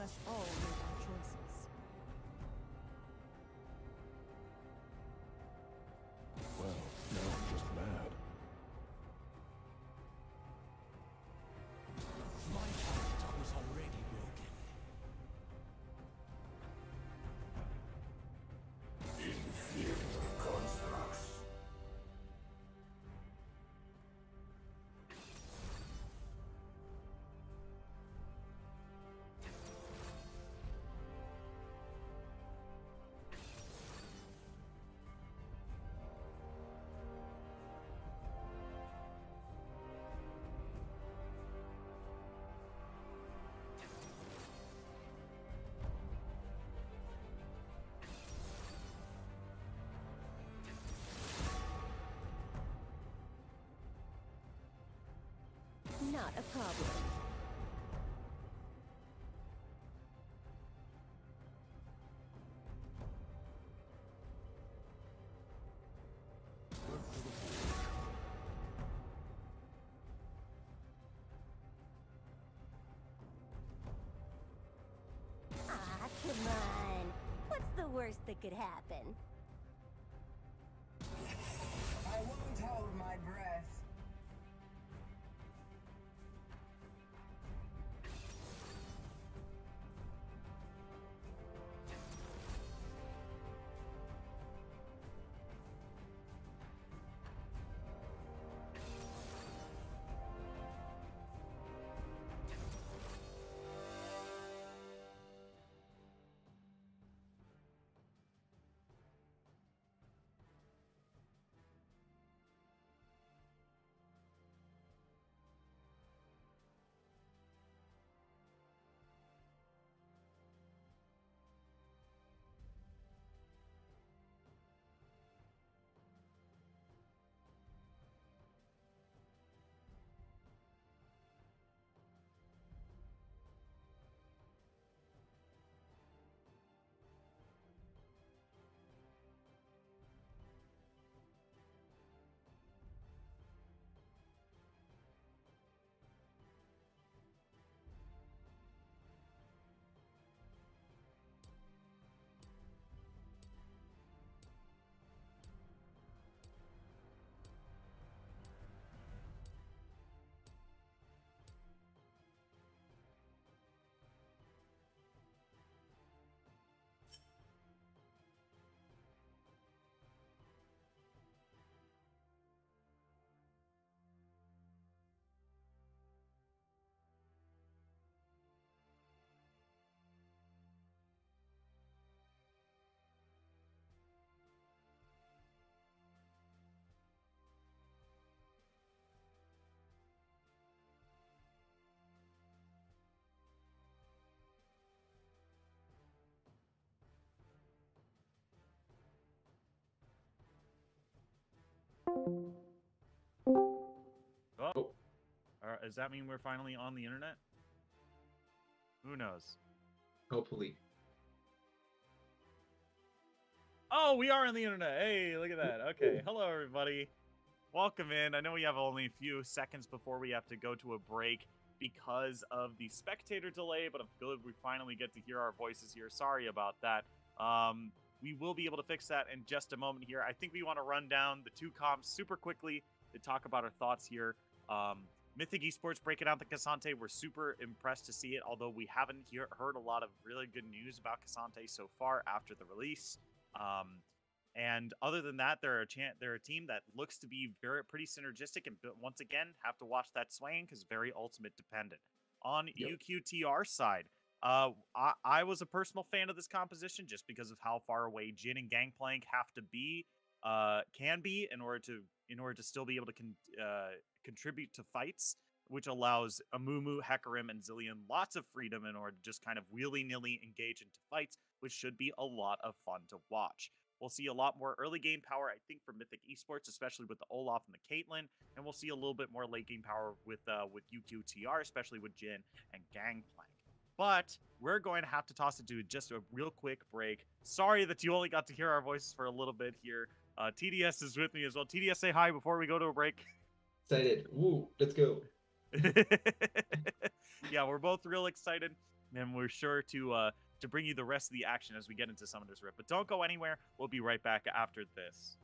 must all make our choices. Well, now I'm just mad. My heart was already broken. Inferior constructs. Not a problem. Ah, come on. What's the worst that could happen? I won't hold my breath. Oh. Does that mean we're finally on the internet? Who knows? Hopefully. Oh, we are on the internet. Hey, look at that. Okay. Hello, everybody. Welcome in. I know we have only a few seconds before we have to go to a break because of the spectator delay, but I'm good we finally get to hear our voices here. Sorry about that. We will be able to fix that in just a moment here. I think we want to run down the two comps super quickly to talk about our thoughts here. Mythic Esports breaking out the Cassante. We're super impressed to see it, although we haven't heard a lot of really good news about Cassante so far after the release. And other than that, they're a team that looks to be pretty synergistic, and once again, have to watch that swaying because very ultimate dependent. On UQTR side, I was a personal fan of this composition just because of how far away Jin and Gangplank have to be, can be in order to still be able to contribute to fights, which allows Amumu, Hecarim, and Zillion lots of freedom in order to just kind of willy-nilly engage into fights, which should be a lot of fun to watch. We'll see a lot more early game power, I think, for Mythic Esports, especially with the Olaf and the Caitlyn, and we'll see a little bit more late game power with UQTR, especially with Jin and Gangplank. But we're going to have to toss it to just a real quick break. Sorry that you only got to hear our voices for a little bit here. TDS is with me as well. TDS, say hi before we go to a break. Excited. Woo, let's go. Yeah, we're both real excited. and we're sure to bring you the rest of the action as we get into Summoner's Rift. But don't go anywhere. We'll be right back after this.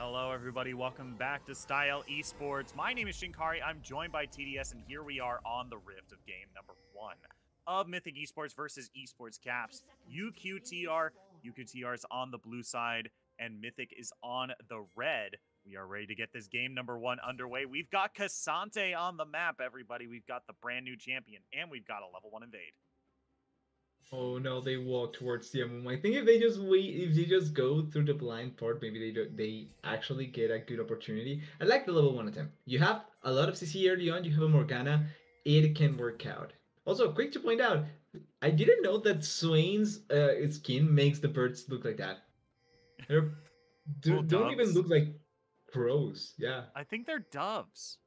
Hello, everybody. Welcome back to Style Esports. My name is Shinkari. I'm joined by TDS, and here we are on the Rift of game number 1 of Mythic Esports versus Esports Caps. UQTR. UQTR is on the blue side, and Mythic is on the red. We are ready to get this game number 1 underway. We've got Cassante on the map, everybody. We've got the brand new champion, and we've got a level 1 invade. Oh no, they walk towards the Amumu. I think if they just wait, if they just go through the blind part, maybe they actually get a good opportunity. I like the level 1 attempt. You have a lot of CC early on, you have a Morgana, it can work out. Also, quick to point out, I didn't know that Swain's skin makes the birds look like that. Don't even look like crows, yeah. I think they're doves.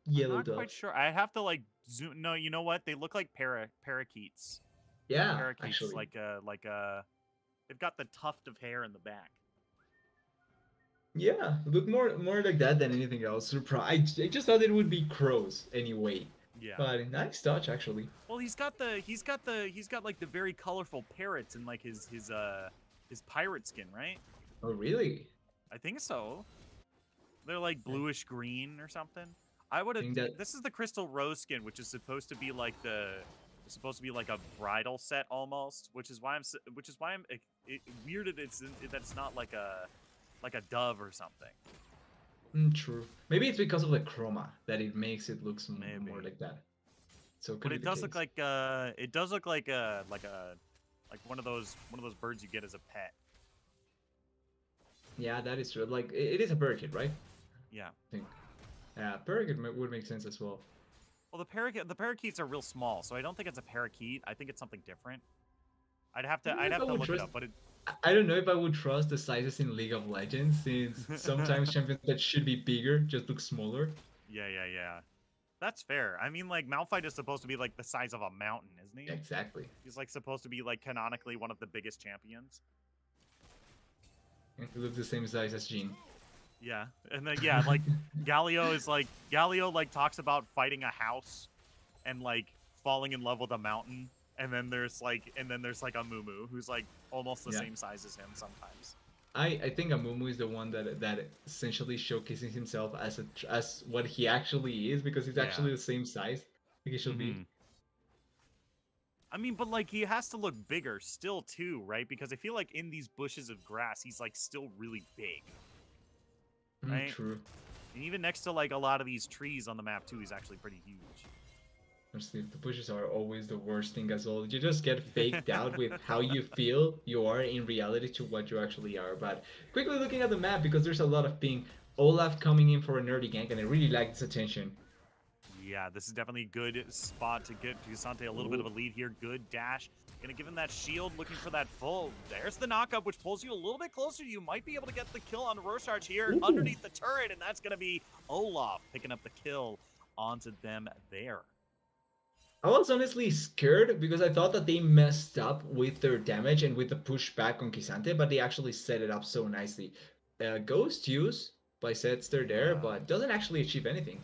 Yellow I'm not dove. quite sure. I have to like zoom. No, you know what? They look like parakeets. Yeah, Parakeets, actually. like a. They've got the tuft of hair in the back. Yeah, look more like that than anything else. Surprise! I just thought it would be crows anyway. Yeah. But nice touch, actually. Well, he's got like the very colorful parrots in like his pirate skin, right? Oh, really? I think so. They're like bluish green or something. I would have. This is the crystal rose skin, which is supposed to be like a bridal set almost, which is why I'm weirded that it's not like a dove or something. True. Maybe it's because of the chroma that it makes it look more like that. So, but it does look like one of those birds you get as a pet. Yeah, that is true. Like it is a parakeet, right? Yeah. I think. Yeah, parakeet would make sense as well. Well, the parakeets are real small, so I don't think it's a parakeet. I think it's something different. I'd have to look it up, but I don't know if I would trust the sizes in League of Legends, since sometimes champions that should be bigger just look smaller. Yeah. That's fair. I mean, like, Malphite is supposed to be like the size of a mountain, isn't he? Exactly. He's like supposed to be like canonically one of the biggest champions. And he looks the same size as Jean. Yeah, and then like Galio talks about fighting a house, and like falling in love with a mountain, and then there's like a Mumu who's like almost the same size as him sometimes. I think Amumu is the one that essentially showcases himself as what he actually is, because he's actually the same size like he should be. I mean, but like he has to look bigger still too, right? Because I feel like in these bushes of grass, he's like still really big. Right? True. And even next to like a lot of these trees on the map too, he's actually pretty huge. Honestly, the bushes are always the worst thing as well. You just get faked out with how you feel you are in reality to what you actually are. But quickly looking at the map, because there's a lot of ping. Olaf coming in for a nerdy gank, and I really like this attention. Yeah, this is definitely a good spot to get Cassante a little bit of a lead here. Good dash. Gonna give him that shield, looking for that full. There's the knockup, which pulls you a little bit closer. You might be able to get the kill on Rorschach here underneath the turret, and that's gonna be Olaf picking up the kill onto them there. I was honestly scared because I thought that they messed up with their damage and with the pushback on Cassante, but they actually set it up so nicely. Ghost use by Zedster there, but doesn't actually achieve anything.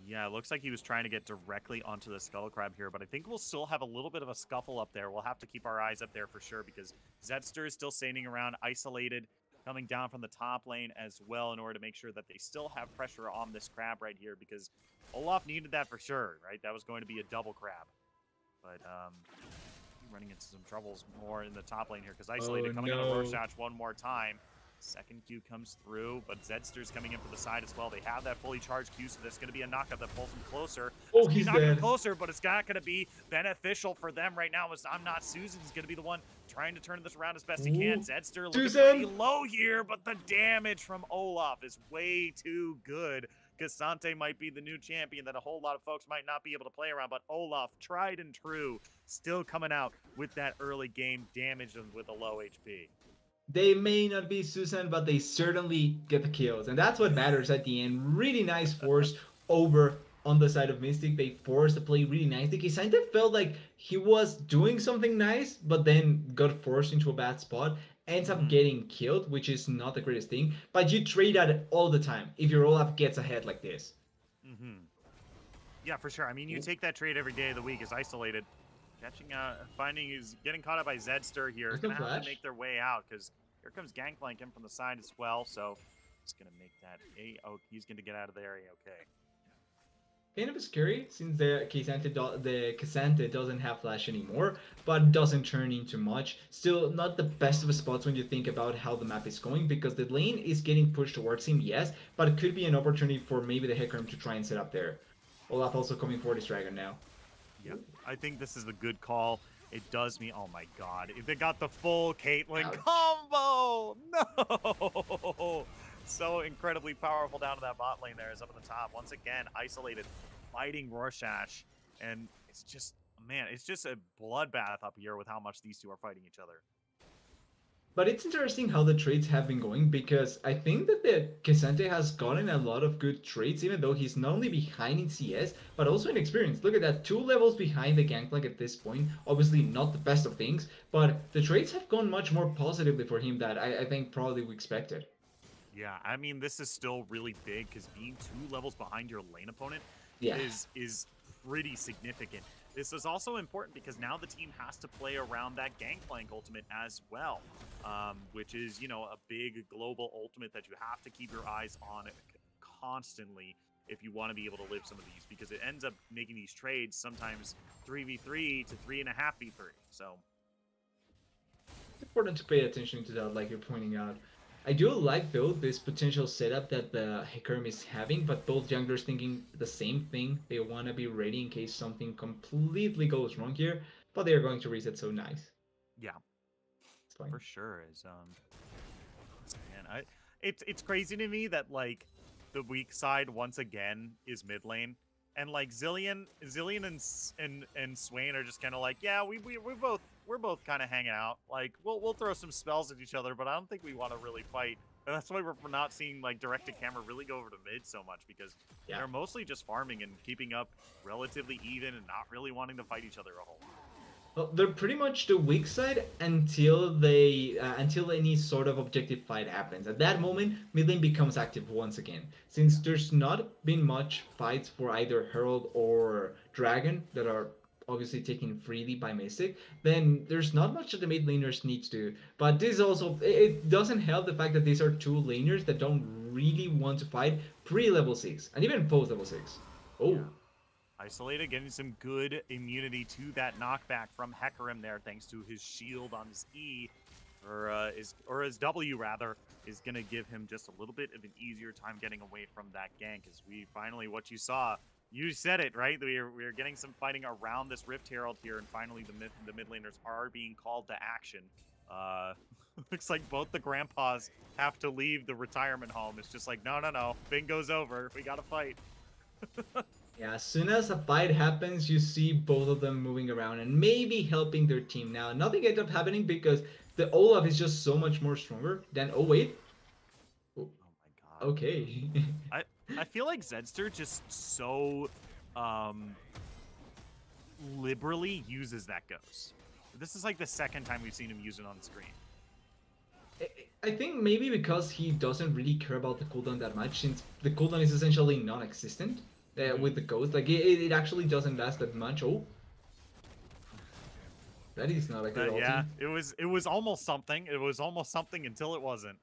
Yeah, it looks like he was trying to get directly onto the Skull Crab here, but I think we'll still have a little bit of a scuffle up there. We'll have to keep our eyes up there for sure, because Zedster is still standing around, isolated, coming down from the top lane as well, in order to make sure that they still have pressure on this crab right here, because Olaf needed that for sure, right? That was going to be a double crab. But running into some troubles more in the top lane here, because isolated coming on a Rorschach one more time. Second Q comes through, but Zedster's coming in for the side as well. They have that fully charged Q, so there's going to be a knockup that pulls him closer. Oh, he's knocking him dead. Closer, but it's not going to be beneficial for them right now, as I'm Not Susan's going to be the one trying to turn this around as best he can. Zedster looking pretty low here, but the damage from Olaf is way too good. Cassante might be the new champion that a whole lot of folks might not be able to play around, but Olaf, tried and true, still coming out with that early game damage with a low HP. They may not be Susan, but they certainly get the kills. And that's what matters at the end. Really nice force over on the side of Mythic. They forced the play really nicely. Cassante felt like he was doing something nice, but then got forced into a bad spot. Ends up getting killed, which is not the greatest thing. But you trade at it all the time if your Olaf gets ahead like this. Yeah, for sure. I mean, you take that trade every day of the week as isolated. Catching, he's getting caught up by Zedster here. Gonna have to make their way out, because Here comes Gangplank in from the side as well, so he's going to make that a... Oh, he's going to get out of there. Okay. Kind of scary since the Cassante doesn't have flash anymore, but doesn't turn into much. Still not the best of spots when you think about how the map is going, because the lane is getting pushed towards him, yes, but it could be an opportunity for maybe the Hecarim to try and set up there. Olaf also coming for this dragon now. Yeah, I think this is a good call. It does mean, oh my god, if they got the full Caitlyn combo! No! So incredibly powerful down to that bot lane there is up at the top. Once again, isolated, fighting Rorschach. And it's just, man, it's just a bloodbath up here with how much these two are fighting each other. But it's interesting how the trades have been going, because I think that the Cassante has gotten a lot of good trades, even though he's not only behind in CS, but also in experience. Look at that, 2 levels behind the Gangplank at this point. Obviously not the best of things, but the trades have gone much more positively for him than I think probably we expected. Yeah, I mean, this is still really big, because being 2 levels behind your lane opponent is pretty significant. This is also important because now the team has to play around that Gangplank ultimate as well, which is, you know, a big global ultimate that you have to keep your eyes on constantly if you want to be able to live some of these, because it ends up making these trades sometimes 3v3 to 3.5v3. So it's important to pay attention to that, like you're pointing out. I do like, though, this potential setup that the Hecarim is having, but both junglers thinking the same thing. They want to be ready in case something completely goes wrong here, but they are going to reset, so nice. Yeah, it's fine. For sure. Man, it's crazy to me that, like, the weak side once again is mid lane, and like Zillion and Swain are just kind of like, yeah, we're both kind of hanging out. Like, we'll throw some spells at each other, but I don't think we want to really fight. And that's why we're not seeing, like, direct to camera really go over to mid so much, because they're mostly just farming and keeping up relatively even and not really wanting to fight each other a whole lot. Well, they're pretty much the weak side until any sort of objective fight happens. At that moment, mid lane becomes active once again. Since there's not been much fights for either Herald or Dragon that are obviously taken freely by Mythic, then there's not much that the mid laners need to do. But this also, it doesn't help the fact that these are 2 laners that don't really want to fight pre-level 6 and even post-level 6. Oh. Yeah. Isolated, getting some good immunity to that knockback from Hecarim there, thanks to his shield on his E, or his W rather, is going to give him just a little bit of an easier time getting away from that gank. As we finally, what you saw, you said it, right? We're getting some fighting around this Rift Herald here, and finally the mid laners are being called to action. Looks like both the grandpas have to leave the retirement home. It's just like, no, bingo's over. We got to fight. Yeah, as soon as a fight happens, you see both of them moving around and maybe helping their team. Now, nothing ended up happening because the Olaf is just so much more stronger than... Oh, wait. Oh my god. Okay. I feel like Zedster just so liberally uses that ghost. This is like the 2nd time we've seen him use it on screen. I think maybe because he doesn't really care about the cooldown that much, since the cooldown is essentially non-existent. With the ghost, like it actually doesn't last that much. Oh, that is not a good ulti. Yeah, it was almost something. It was almost something until it wasn't.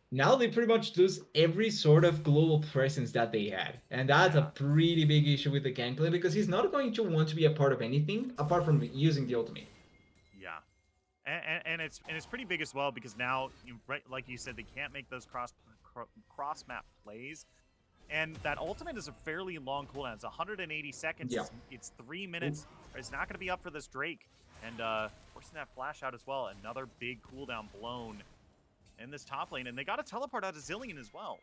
Now they pretty much lose every sort of global presence that they had, and that's a pretty big issue with the gameplay, because he's not going to want to be a part of anything apart from using the ultimate. Yeah, and it's pretty big as well, because now, like you said, they can't make those cross map plays. And that ultimate is a fairly long cooldown. It's 180 seconds. Yeah. It's 3 minutes. Ooh. It's not going to be up for this Drake. And forcing that flash out as well. Another big cooldown blown in this top lane. And they got to teleport out of Zillion as well.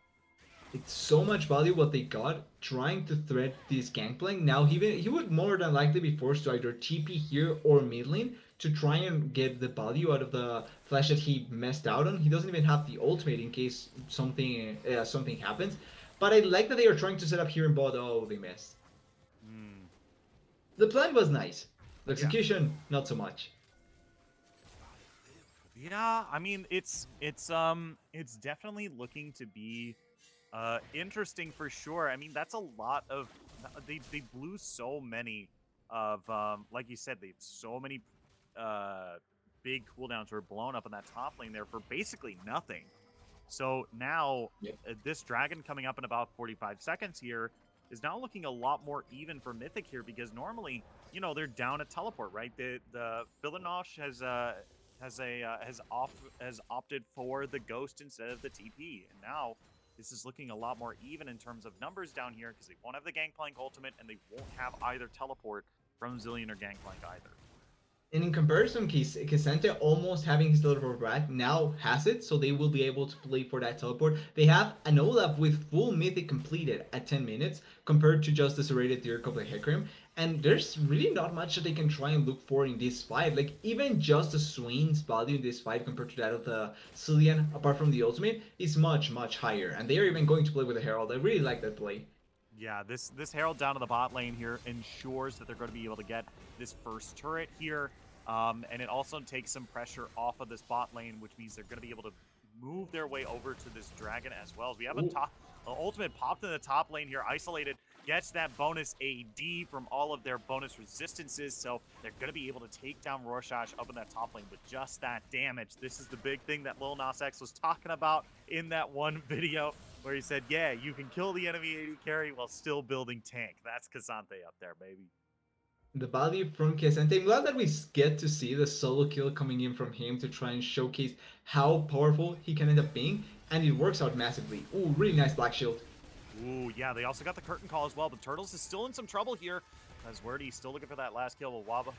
It's so much value what they got trying to thread this Gangplank. Now he would more than likely be forced to either TP here or mid lane to try and get the value out of the flash that he messed out on. He doesn't even have the ultimate in case something happens. But I like that they are trying to set up here in bot. Oh, they missed. The plan was nice. The execution, not so much. Yeah, I mean, it's definitely looking to be interesting for sure. I mean, that's a lot of... They blew so many of... like you said, they have so many big cooldowns were blown up in that top lane there for basically nothing. So now this dragon coming up in about 45 seconds here is now looking a lot more even for Mythic here, because normally, you know, they're down a teleport, right? The Villanosh has opted for the ghost instead of the TP, and now this is looking a lot more even in terms of numbers down here, because they won't have the Gangplank ultimate and they won't have either teleport from Zillion or Gangplank either. And in comparison, K'Sante almost having his teleport back now has it, so they will be able to play for that teleport. They have an Olaf with full Mythic completed at 10 minutes compared to just the serrated tier couple of Hecarim. And there's really not much that they can try and look for in this fight. Like, even just the Swain's value in this fight compared to that of the Cillian, apart from the ultimate, is much, much higher. And they are even going to play with the Herald. I really like that play. Yeah, this Herald down to the bot lane here ensures that they're going to be able to get this first turret here. And it also takes some pressure off of this bot lane, which means they're going to be able to move their way over to this dragon as well. As we have a ultimate popped in the top lane here, isolated, gets that bonus AD from all of their bonus resistances, so they're going to be able to take down Rorschach up in that top lane with just that damage. This is the big thing that Lil Nas X was talking about in that one video, where he said, yeah, you can kill the enemy AD carry while still building tank. That's K'Sante up there, baby. The value from K'Sante. I'm glad that we get to see the solo kill coming in from him to try and showcase how powerful he can end up being, and it works out massively. Ooh, really nice Black Shield. Ooh, yeah, they also got the curtain call as well, but Turtles is still in some trouble here, as Wordy's still looking for that last kill with Wada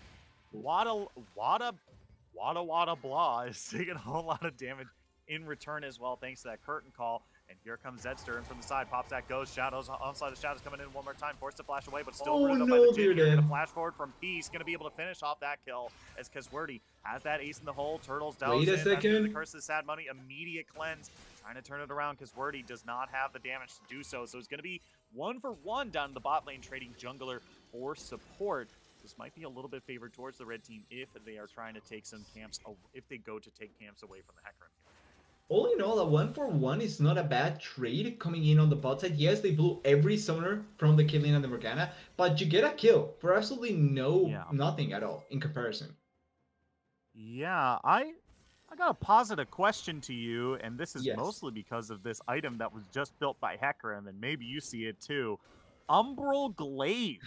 Blah is taking a whole lot of damage in return as well, thanks to that curtain call. And here comes Zedster in from the side, pops that ghost, Shadows, onside the Shadows coming in one more time, forced to flash away, but still rooted up by the Jin here. The flash forward from Peace, going to be able to finish off that kill, as Kazwerdy has that ace in the hole. Turtles down. Wait a second. The Curse of the Sad Money, immediate cleanse, trying to turn it around. Kazwerdy does not have the damage to do so, so it's going to be 1-for-1 down in the bot lane, trading jungler for support. This might be a little bit favored towards the red team if they are trying to take some camps, if they go to take camps away from the Hecarim. All in all, a 1-for-1 is not a bad trade coming in on the bot side. Yes, they blew every summoner from the Killing and the Morgana, but you get a kill for absolutely nothing at all in comparison. Yeah, I got to posit a question to you, and this is Yes. mostly because of this item that was just built by Hecarim, and maybe you see it too. Umbral Glaive.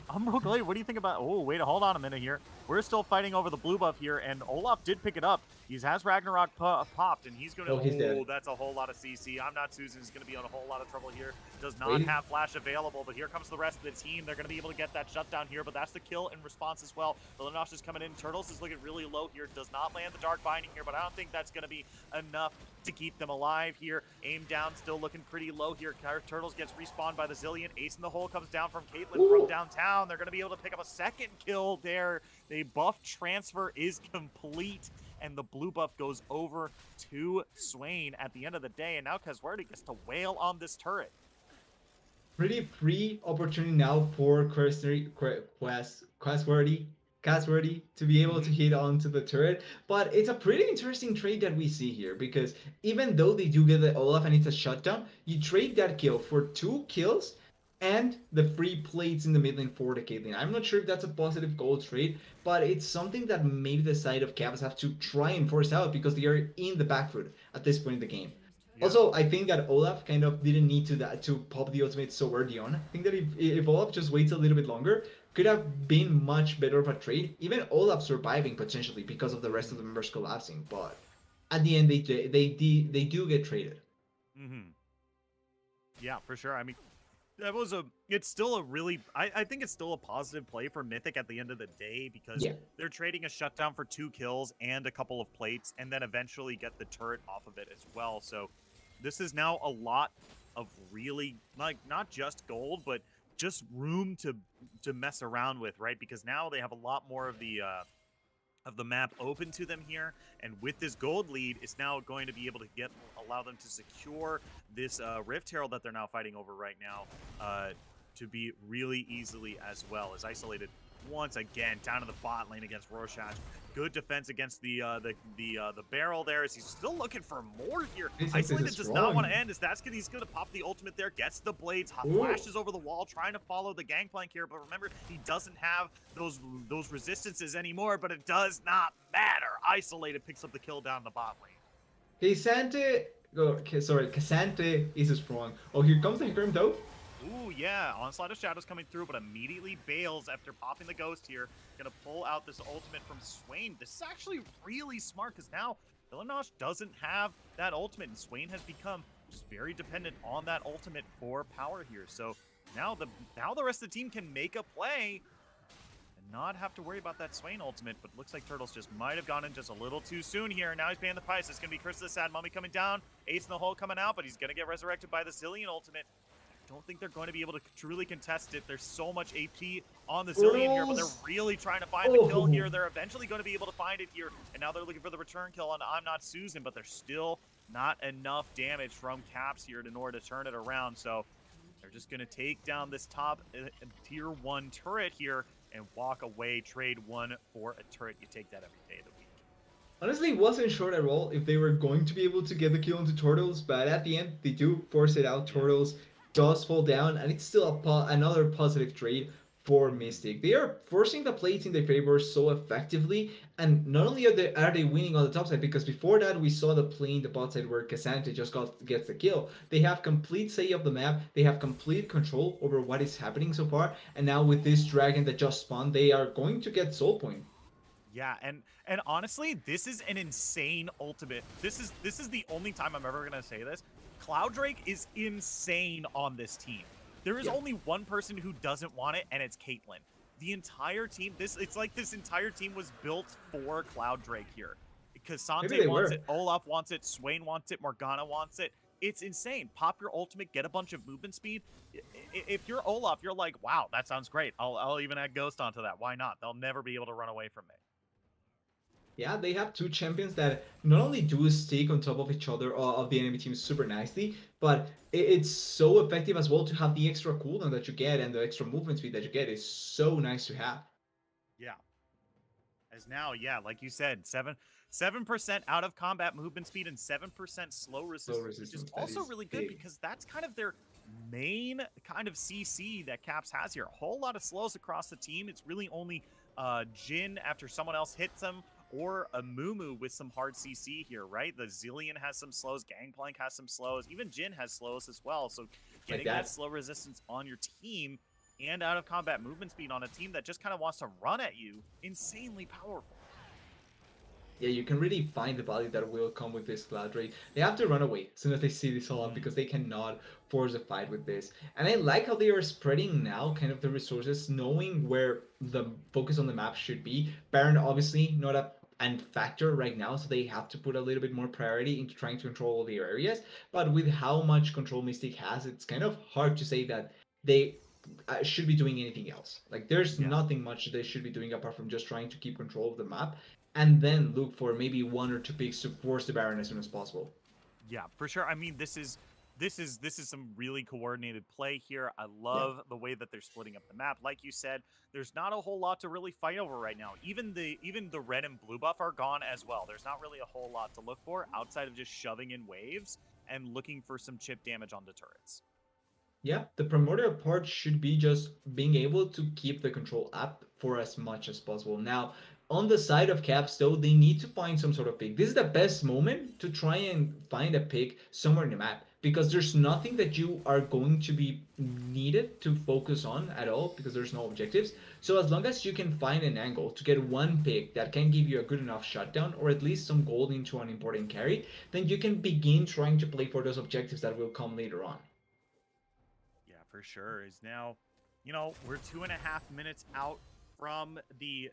Umbral Glaive, what do you think about... Oh, wait, hold on a minute here. We're still fighting over the blue buff here, and Olaf did pick it up. He has Ragnarok popped, and he's going to... he's dead. That's a whole lot of CC. I'm not Susan. He's going to be on a whole lot of trouble here. Does not have flash available, but here comes the rest of the team. They're going to be able to get that shutdown here, but that's the kill in response as well. Villanosh is coming in. Turtles is looking really low here. Does not land the Dark Binding here, but I don't think that's going to be enough to keep them alive here. Aim down, still looking pretty low here. Turtles gets respawned by the Zillion. Ace in the hole comes down from Caitlyn from downtown. They're going to be able to pick up a second kill there. The buff transfer is complete, and the blue buff goes over to Swain at the end of the day, and now Kazwerdy gets to wail on this turret. Pretty free opportunity now for Kazwerdy to be able to hit onto the turret, but it's a pretty interesting trade that we see here, because even though they do get the Olaf and it's a shutdown, you trade that kill for 2 kills and the free plates in the mid lane for the Caitlyn. I'm not sure if that's a positive goal trade, but it's something that maybe the side of Cavs have to try and force out, because they are in the back foot at this point in the game. Yeah. Also, I think that Olaf kind of didn't need to pop the ultimate so early on. I think that if Olaf just waits a little bit longer, could have been much better of a trade. Even Olaf surviving potentially because of the rest of the members collapsing. But at the end, they do get traded. Yeah, for sure. I mean, it's still a really, I think it's still a positive play for Mythic at the end of the day, because they're trading a shutdown for 2 kills and a couple of plates, and then eventually get the turret off of it as well. So this is now a lot of really, like, not just gold, but just room to mess around with, right? Because now they have a lot more of the map open to them here, and with this gold lead, it's now going to be able to allow them to secure this Rift Herald that they're now fighting over right now to be really easily as well. As Isolated once again down to the bot lane against Rorschach. Good defense against the barrel there as he's still looking for more here. Isolated does not want to end as he's going to pop the ultimate there, gets the blades, flashes over the wall, trying to follow the gangplank here. But remember, he doesn't have those resistances anymore, but it does not matter. Isolated picks up the kill down the bot lane. Cassante is strong. Oh, here comes the Grim though. Ooh, yeah, Onslaught of Shadows coming through, but immediately bails after popping the Ghost here. Gonna pull out this ultimate from Swain. This is actually really smart, because now Villanosh doesn't have that ultimate, and Swain has become just very dependent on that ultimate for power here. So now the rest of the team can make a play and not have to worry about that Swain ultimate, but looks like Turtles just might have gone in just a little too soon here. Now he's paying the price. It's gonna be Curse of the Sad Mummy coming down, Ace in the hole coming out, but he's gonna get resurrected by the Zillion ultimate. Don't think they're going to be able to truly contest it. There's so much AP on the Zillion here, but they're really trying to find the kill here. They're eventually going to be able to find it here, and now they're looking for the return kill on I'm Not Susan, but there's still not enough damage from Caps here in order to turn it around. So they're just going to take down this top tier 1 turret here and walk away, trade 1 for a turret. You take that every day of the week. Honestly, wasn't sure at all if they were going to be able to get the kill into Turtles, but at the end, they do force it out. Turtles does fall down, and it's still another positive trade for Mythic. They are forcing the plates in their favor so effectively, and not only are they winning on the top side, because before that we saw the play in the bot side where Cassante just gets the kill. They have complete say of the map, they have complete control over what is happening so far, and now with this dragon that just spawned, they are going to get soul point. Yeah, and honestly, this is an insane ultimate. This is the only time I'm ever gonna say this. Cloud Drake is insane on this team. There is only one person who doesn't want it, and it's Caitlyn. The entire team, it's like this entire team was built for Cloud Drake here. Because Sante wants it, Olaf wants it, Swain wants it, Morgana wants it. It's insane. Pop your ultimate, get a bunch of movement speed. If you're Olaf, you're like, wow, that sounds great. I'll even add Ghost onto that. Why not? They'll never be able to run away from me. Yeah, they have two champions that not only do stick on top of each other of the enemy team super nicely, but it's so effective as well to have the extra cooldown that you get and the extra movement speed that you get is so nice to have. Yeah. As now, yeah, like you said, 7% out of combat movement speed and 7% slow resistance, which is also really good because that's kind of their main kind of CC that Caps has here. A whole lot of slows across the team. It's really only Jin after someone else hits them, or a Mumu with some hard CC here, right? The Zillion has some slows, Gangplank has some slows, even Jin has slows as well. So getting that slow resistance on your team and out of combat movement speed on a team that just kind of wants to run at you, insanely powerful. Yeah, you can really find the value that will come with this Cloud Drake. They have to run away as soon as they see this all up because they cannot force a fight with this. And I like how they are spreading now kind of the resources, knowing where the focus on the map should be. Baron obviously not a factor right now, so they have to put a little bit more priority into trying to control all the areas. But with how much control Mythic has, it's kind of hard to say that they should be doing anything else. Like there's nothing much they should be doing apart from just trying to keep control of the map and then look for maybe 1 or 2 picks to force the Baron as soon as possible. Yeah, for sure. I mean, this is some really coordinated play here. I love the way that they're splitting up the map. Like you said, there's not a whole lot to really fight over right now. Even the red and blue buff are gone as well. There's not really a whole lot to look for outside of just shoving in waves and looking for some chip damage on the turrets. Yeah, the primordial part should be just being able to keep the control up for as much as possible. Now, on the side of Caps, though, they need to find some sort of pick. This is the best moment to try and find a pick somewhere in the map, because there's nothing that you are going to be needed to focus on at all, because there's no objectives. So as long as you can find an angle to get one pick that can give you a good enough shutdown, or at least some gold into an important carry, then you can begin trying to play for those objectives that will come later on. Yeah, for sure. Is now, you know, we're 2.5 minutes out from the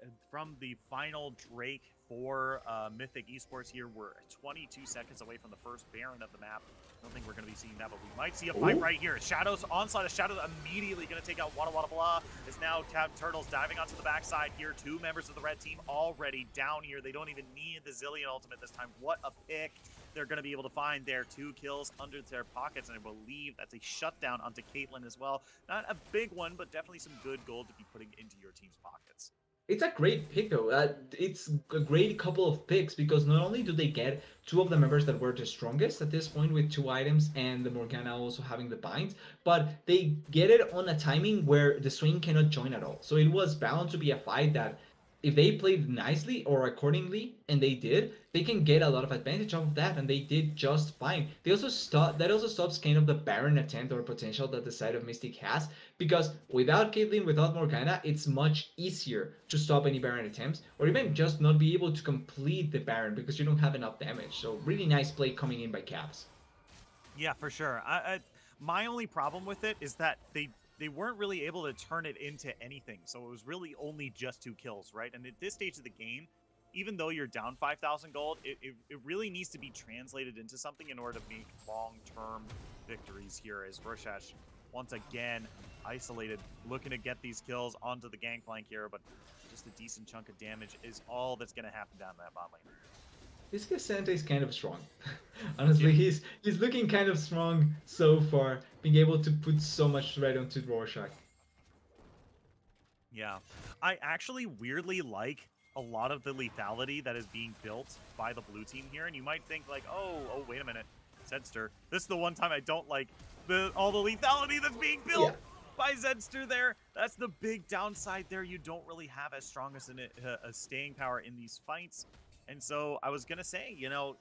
final Drake for Mythic Esports here. We're 22 seconds away from the first Baron of the map. I don't think we're going to be seeing that, but we might see a fight right here. Shadows, onslaught of Shadows immediately going to take out Wada Wada Blah. Is now Turtles diving onto the backside here. 2 members of the red team already down here. They don't even need the Zillion ultimate this time. What a pick. they're going to be able to find their 2 kills under their pockets, and I believe that's a shutdown onto Caitlyn as well. Not a big one, but definitely some good gold to be putting into your team's pockets. It's a great pick though. It's a great couple of picks because not only do they get 2 of the members that were the strongest at this point with 2 items and the Morgana also having the binds, but they get it on a timing where the Swain cannot join at all. So it was bound to be a fight that if they played nicely or accordingly, and they did, they can get a lot of advantage of that, and they did just fine. They also that also stops kind of the Baron attempt or potential that the side of Mystic has, because without Caitlyn, without Morgana, it's much easier to stop any Baron attempts, or even just not be able to complete the Baron because you don't have enough damage. So really nice play coming in by Caps. Yeah, for sure. My only problem with it is that they weren't really able to turn it into anything. So it was really only just 2 kills, right? And at this stage of the game, even though you're down 5,000 gold, it really needs to be translated into something in order to make long-term victories here as Roshash, once again, isolated, looking to get these kills onto the gangplank here, but just a decent chunk of damage is all that's going to happen down that bot lane. This Cassandra is kind of strong. Honestly, he's looking kind of strong so far, being able to put so much threat onto Rorschach. Yeah. I actually weirdly like a lot of the lethality that is being built by the blue team here, and you might think like, oh, wait a minute, Zedster. This is the one time I don't like all the lethality that's being built by Zedster there. That's the big downside there. You don't really have as strong as a staying power in these fights. And so I was going to say, you know,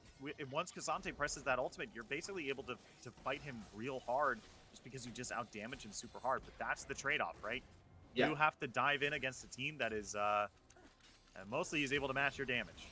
once Cassandra presses that ultimate, you're basically able to fight him real hard just because you just outdamage him super hard. But that's the trade-off, right? Yeah. You have to dive in against a team that is mostly is able to match your damage.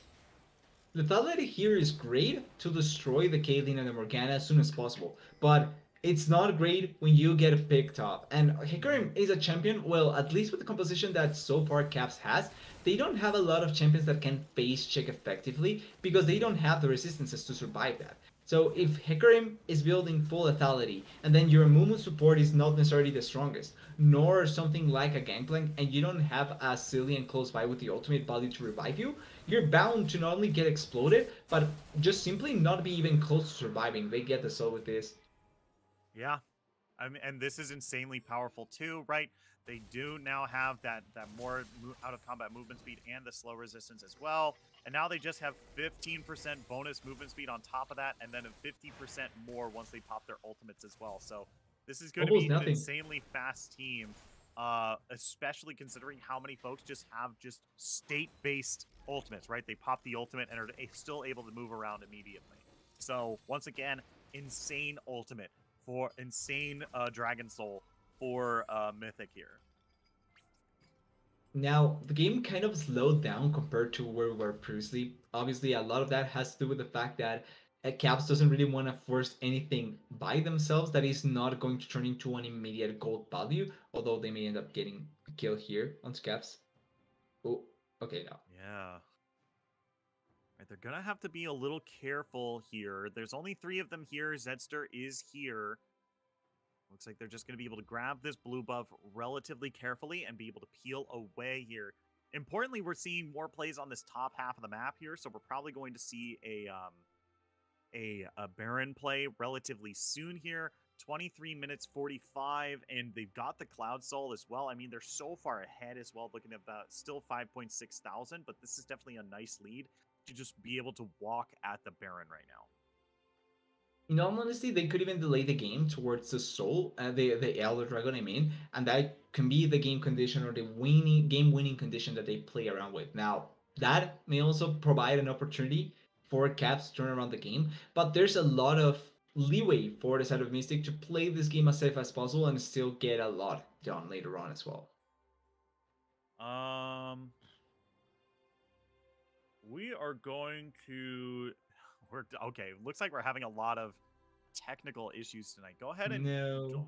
Lethality here is great to destroy the Caitlyn and the Morgana as soon as possible, but it's not great when you get picked up. And Hecarim is a champion, well, at least with the composition that so far Caps has, they don't have a lot of champions that can face check effectively because they don't have the resistances to survive that. So if Hecarim is building full lethality, and then your Mumu support is not necessarily the strongest, nor something like a Gangplank, and you don't have a Cillian close by with the ultimate value to revive you, you're bound to not only get exploded, but just simply not be even close to surviving. They get the soul with this. Yeah, I mean, and this is insanely powerful too, right? They do now have that more out of combat movement speed and the slow resistance as well. And now they just have 15% bonus movement speed on top of that, and then a 50% more once they pop their ultimates as well. So this is going to be an insanely fast team, especially considering how many folks just have just state-based ultimates, right? They pop the ultimate and are still able to move around immediately. So once again, insane ultimate for insane Dragon Soul for Mythic here. Now, the game kind of slowed down compared to where we were previously. Obviously, a lot of that has to do with the fact that Caps doesn't really want to force anything by themselves that is not going to turn into an immediate gold value, although they may end up getting a kill here on Caps. Oh, okay, now. Yeah. Right, they're going to have to be a little careful here. There's only 3 of them here. Zedster is here. Looks like they're just going to be able to grab this blue buff relatively carefully and be able to peel away here. Importantly, we're seeing more plays on this top half of the map here, so we're probably going to see a Baron play relatively soon here. 23 minutes 45, and they've got the Cloud Soul as well. I mean, they're so far ahead as well, looking at about still 5.6 thousand, but this is definitely a nice lead to just be able to walk at the Baron right now. In all honesty, they could even delay the game towards the Soul, the Elder Dragon, I mean, and that can be the game condition or the game-winning condition that they play around with. Now, that may also provide an opportunity for Caps to turn around the game, but there's a lot of leeway for the side of Mystic to play this game as safe as possible and still get a lot done later on as well. We are going to... Okay, looks like we're having a lot of technical issues tonight. Go ahead and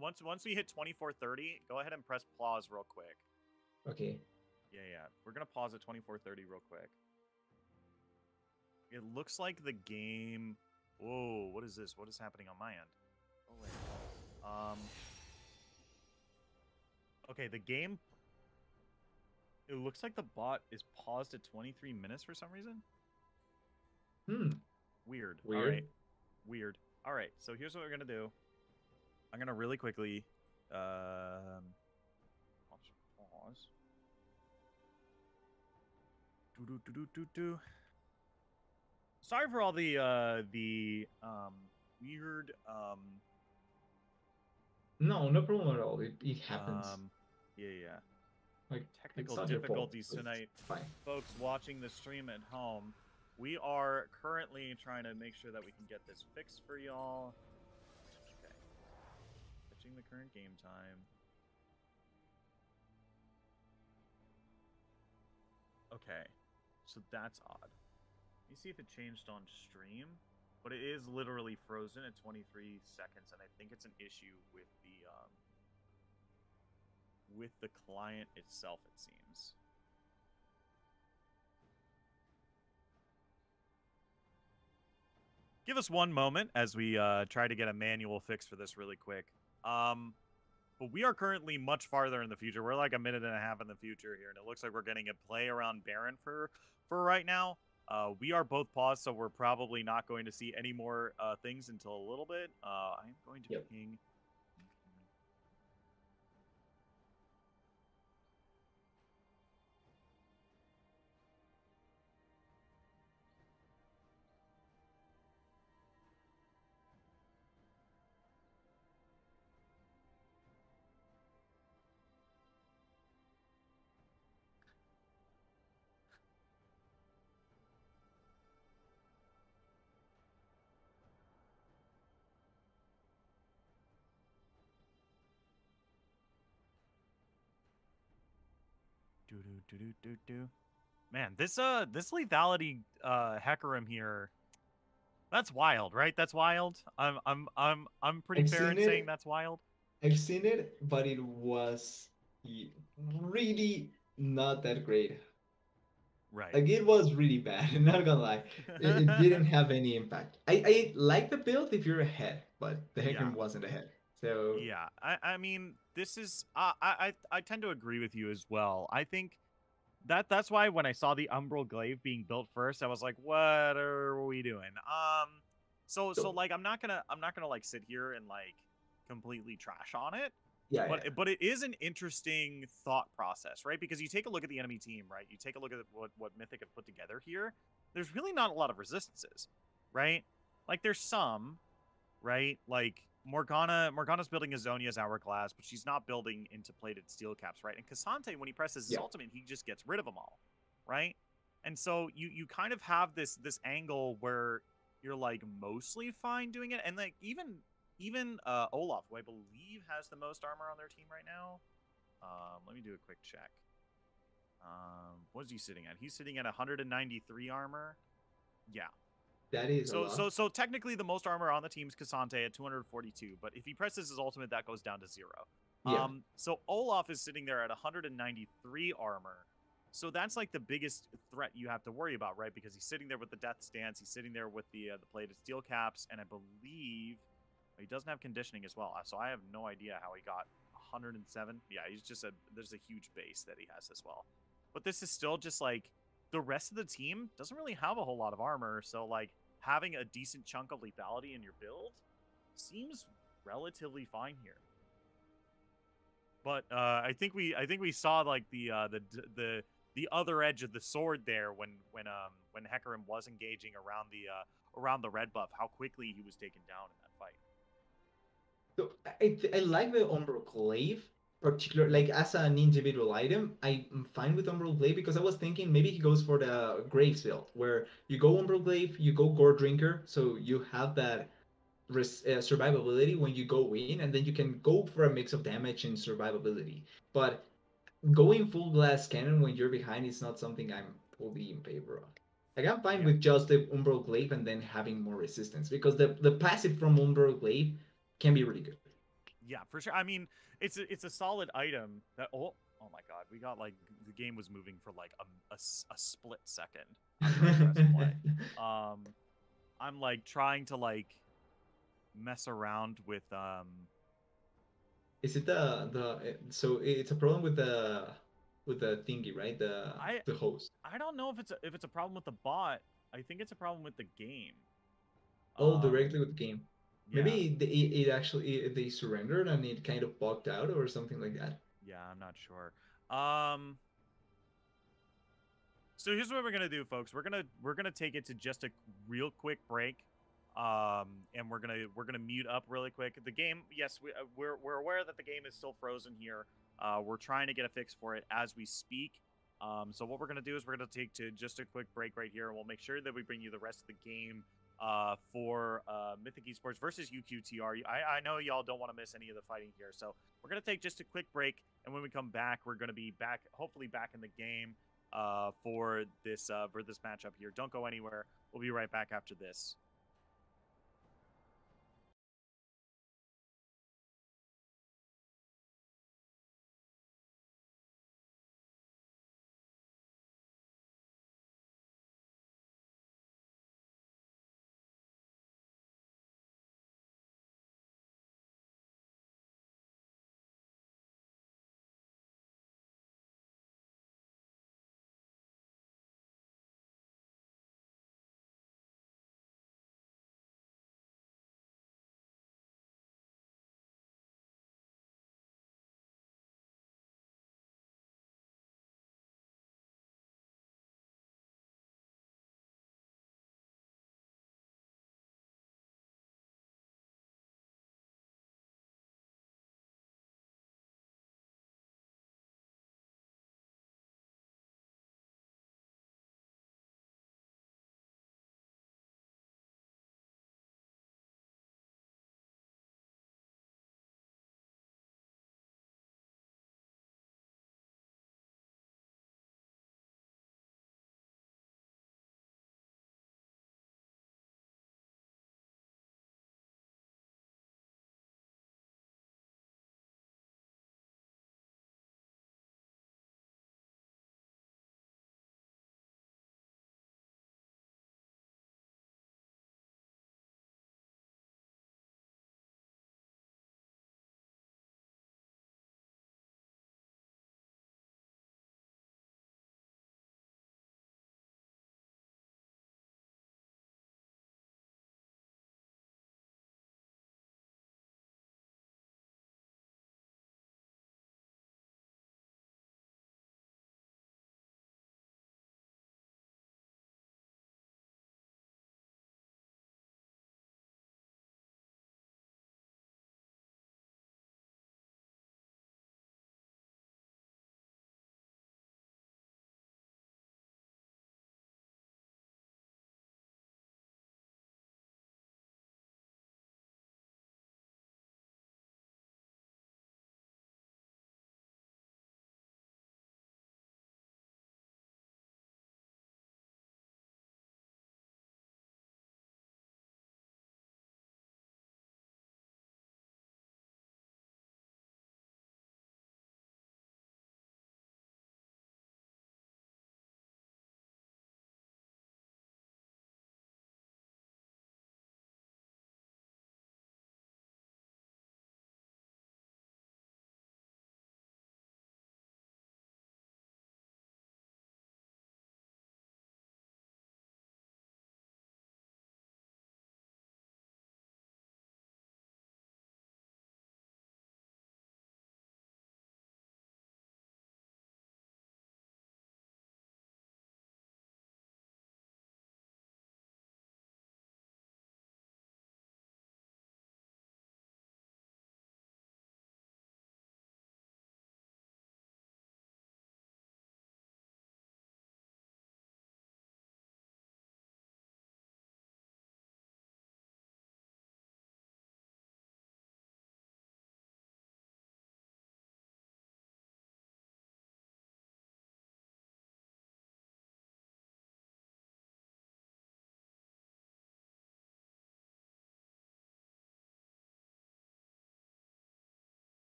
once we hit 24:30, go ahead and press pause real quick. Okay. Yeah. We're gonna pause at 24:30 real quick. It looks like the game. Whoa, what is this? What is happening on my end? Oh wait. Okay, the game. It looks like the bot is paused at 23 minutes for some reason. Hmm. Weird. Weird. All right. Weird. All right, so here's what we're gonna do. I'm gonna really quickly, I'll just pause. Do. Sorry for all the weird No problem at all. It happens. yeah. Like, Technical it's not your fault. difficulties It's tonight. fine. Folks watching the stream at home, we are currently trying to make sure that we can get this fixed for y'all. Okay. Switching the current game time. Okay. So that's odd. Let me see if it changed on stream. But it is literally frozen at 23 seconds, and I think it's an issue with the client itself, it seems. Give us one moment as we try to get a manual fix for this really quick. But we are currently much farther in the future. We're like a minute and a half in the future here, and it looks like we're getting a play around Baron for right now. We are both paused, so we're probably not going to see any more things until a little bit. I'm going to ping. Man, this lethality Hecarim here, that's wild, right? That's wild. I'm pretty fair in saying that's wild. I've seen it, but it was really not that great. Right. Like, it was really bad. I'm not gonna lie. It didn't have any impact. I like the build if you're ahead, but the Hecarim wasn't ahead. So yeah, I mean, this is I tend to agree with you as well. I think that's why when I saw the Umbral Glaive being built first, I was like, what are we doing? So like I'm not gonna like sit here and like completely trash on it. Yeah, but it is an interesting thought process, right? Because you take a look at the enemy team, right? You take a look at what Mythic have put together here. There's really not a lot of resistances, right? Like there's some, right? Like Morgana's building a Zhonya's Hourglass, but she's not building into plated steel caps, right? And Cassante, when he presses his ultimate, he just gets rid of them all, right? And so you kind of have this angle where you're like mostly fine doing it, and like even Olaf, who I believe has the most armor on their team right now. Let me do a quick check. What is he sitting at? He's sitting at 193 armor. Yeah. That is so technically the most armor on the team is Cassante at 242, but if he presses his ultimate, that goes down to 0. Yeah. So Olaf is sitting there at 193 armor. So that's like the biggest threat you have to worry about, right? Because he's sitting there with the Death Stance, he's sitting there with the plated steel caps, and I believe he doesn't have conditioning as well. So I have no idea how he got 107. Yeah, there's a huge base that he has as well. But this is still just like the rest of the team doesn't really have a whole lot of armor. So like having a decent chunk of lethality in your build seems relatively fine here. But I think we saw like the other edge of the sword there when Hecarim was engaging around the red buff, how quickly he was taken down in that fight. So I like the Umbral Glaive, particular like as an individual item. I'm fine with Umbral Glaive because I was thinking maybe he goes for the Graves build, where you go Umbral Glaive, you go Gore Drinker, so you have that survivability when you go in, and then you can go for a mix of damage and survivability. But going full glass cannon when you're behind is not something I'm fully in favor of. Like, I'm fine with just the Umbral Glaive and then having more resistance, because the passive from Umbral Glaive can be really good. Yeah, for sure. I mean, it's a solid item that oh my god, we got like the game was moving for like a split second. I'm like trying to like mess around with Is it so it's a problem with the thingy, right? The host. I don't know if it's a problem with the bot. I think it's a problem with the game. Oh, directly with the game. Yeah, Maybe it actually they surrendered and it kind of bugged out or something like that. yeah, I'm not sure. So here's what we're gonna do, folks. We're gonna take it to just a real quick break, and we're gonna mute up really quick. The game, yes, we're aware that the game is still frozen here. We're trying to get a fix for it as we speak. So what we're gonna do is we're gonna take to just a quick break right here, and we'll make sure that we bring you the rest of the game for Mythic Esports versus UQTR. I know y'all don't want to miss any of the fighting here, so we're gonna take just a quick break, and when we come back, we're gonna be back, hopefully back in the game for this matchup here. Don't go anywhere. We'll be right back after this.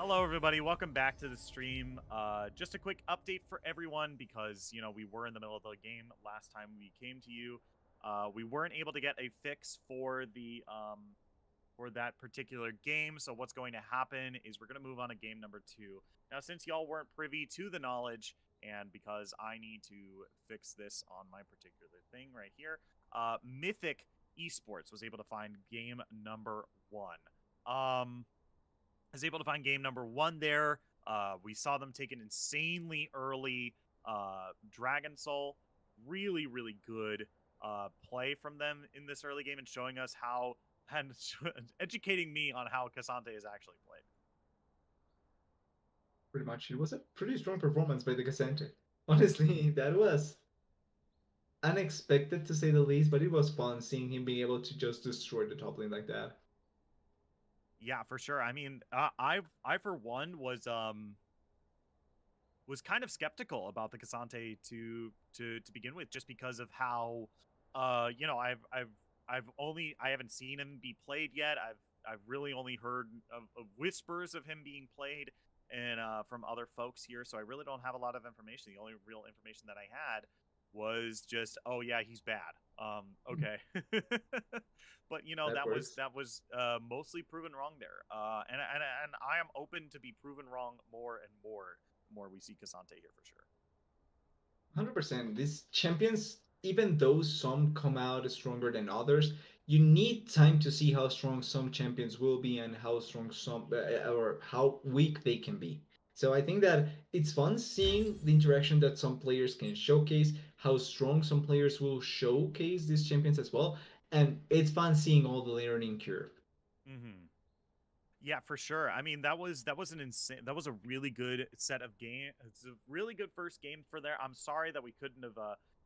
Hello, everybody. Welcome back to the stream. Just a quick update for everyone because, you know, we were in the middle of the game last time we came to you. We weren't able to get a fix for the for that particular game. So what's going to happen is we're going to move on to game number 2. Now, since y'all weren't privy to the knowledge, and because I need to fix this on my particular thing right here, Mythic Esports was able to find game number 1. Was able to find game number 1 there. We saw them take an insanely early Dragon Soul. Really, really good play from them in this early game and showing us how, and educating me on how Cassante is actually played. Pretty much. It was a pretty strong performance by the Cassante. Honestly, that was unexpected to say the least, but it was fun seeing him being able to just destroy the top lane like that. Yeah, for sure. I mean, I for one was kind of skeptical about the Cassante to begin with, just because of how, you know, I haven't seen him be played yet. I've really only heard of whispers of him being played and from other folks here, so I really don't have a lot of information. The only real information that I had was just, oh yeah, he's bad. Okay. But you know, That that was works. mostly proven wrong there. And I am open to be proven wrong more and more the more we see Cassante here, for sure. 100%. These champions, even though some come out stronger than others, you need time to see how strong some champions will be and how strong some or how weak they can be. So I think that it's fun seeing the interaction that some players can showcase, how strong some players will showcase these champions as well, and it's fun seeing all the learning curve. Mm-hmm. Yeah, for sure. I mean, that was an insane. That was a really good set of game. It's a really good first game for there. I'm sorry that we couldn't have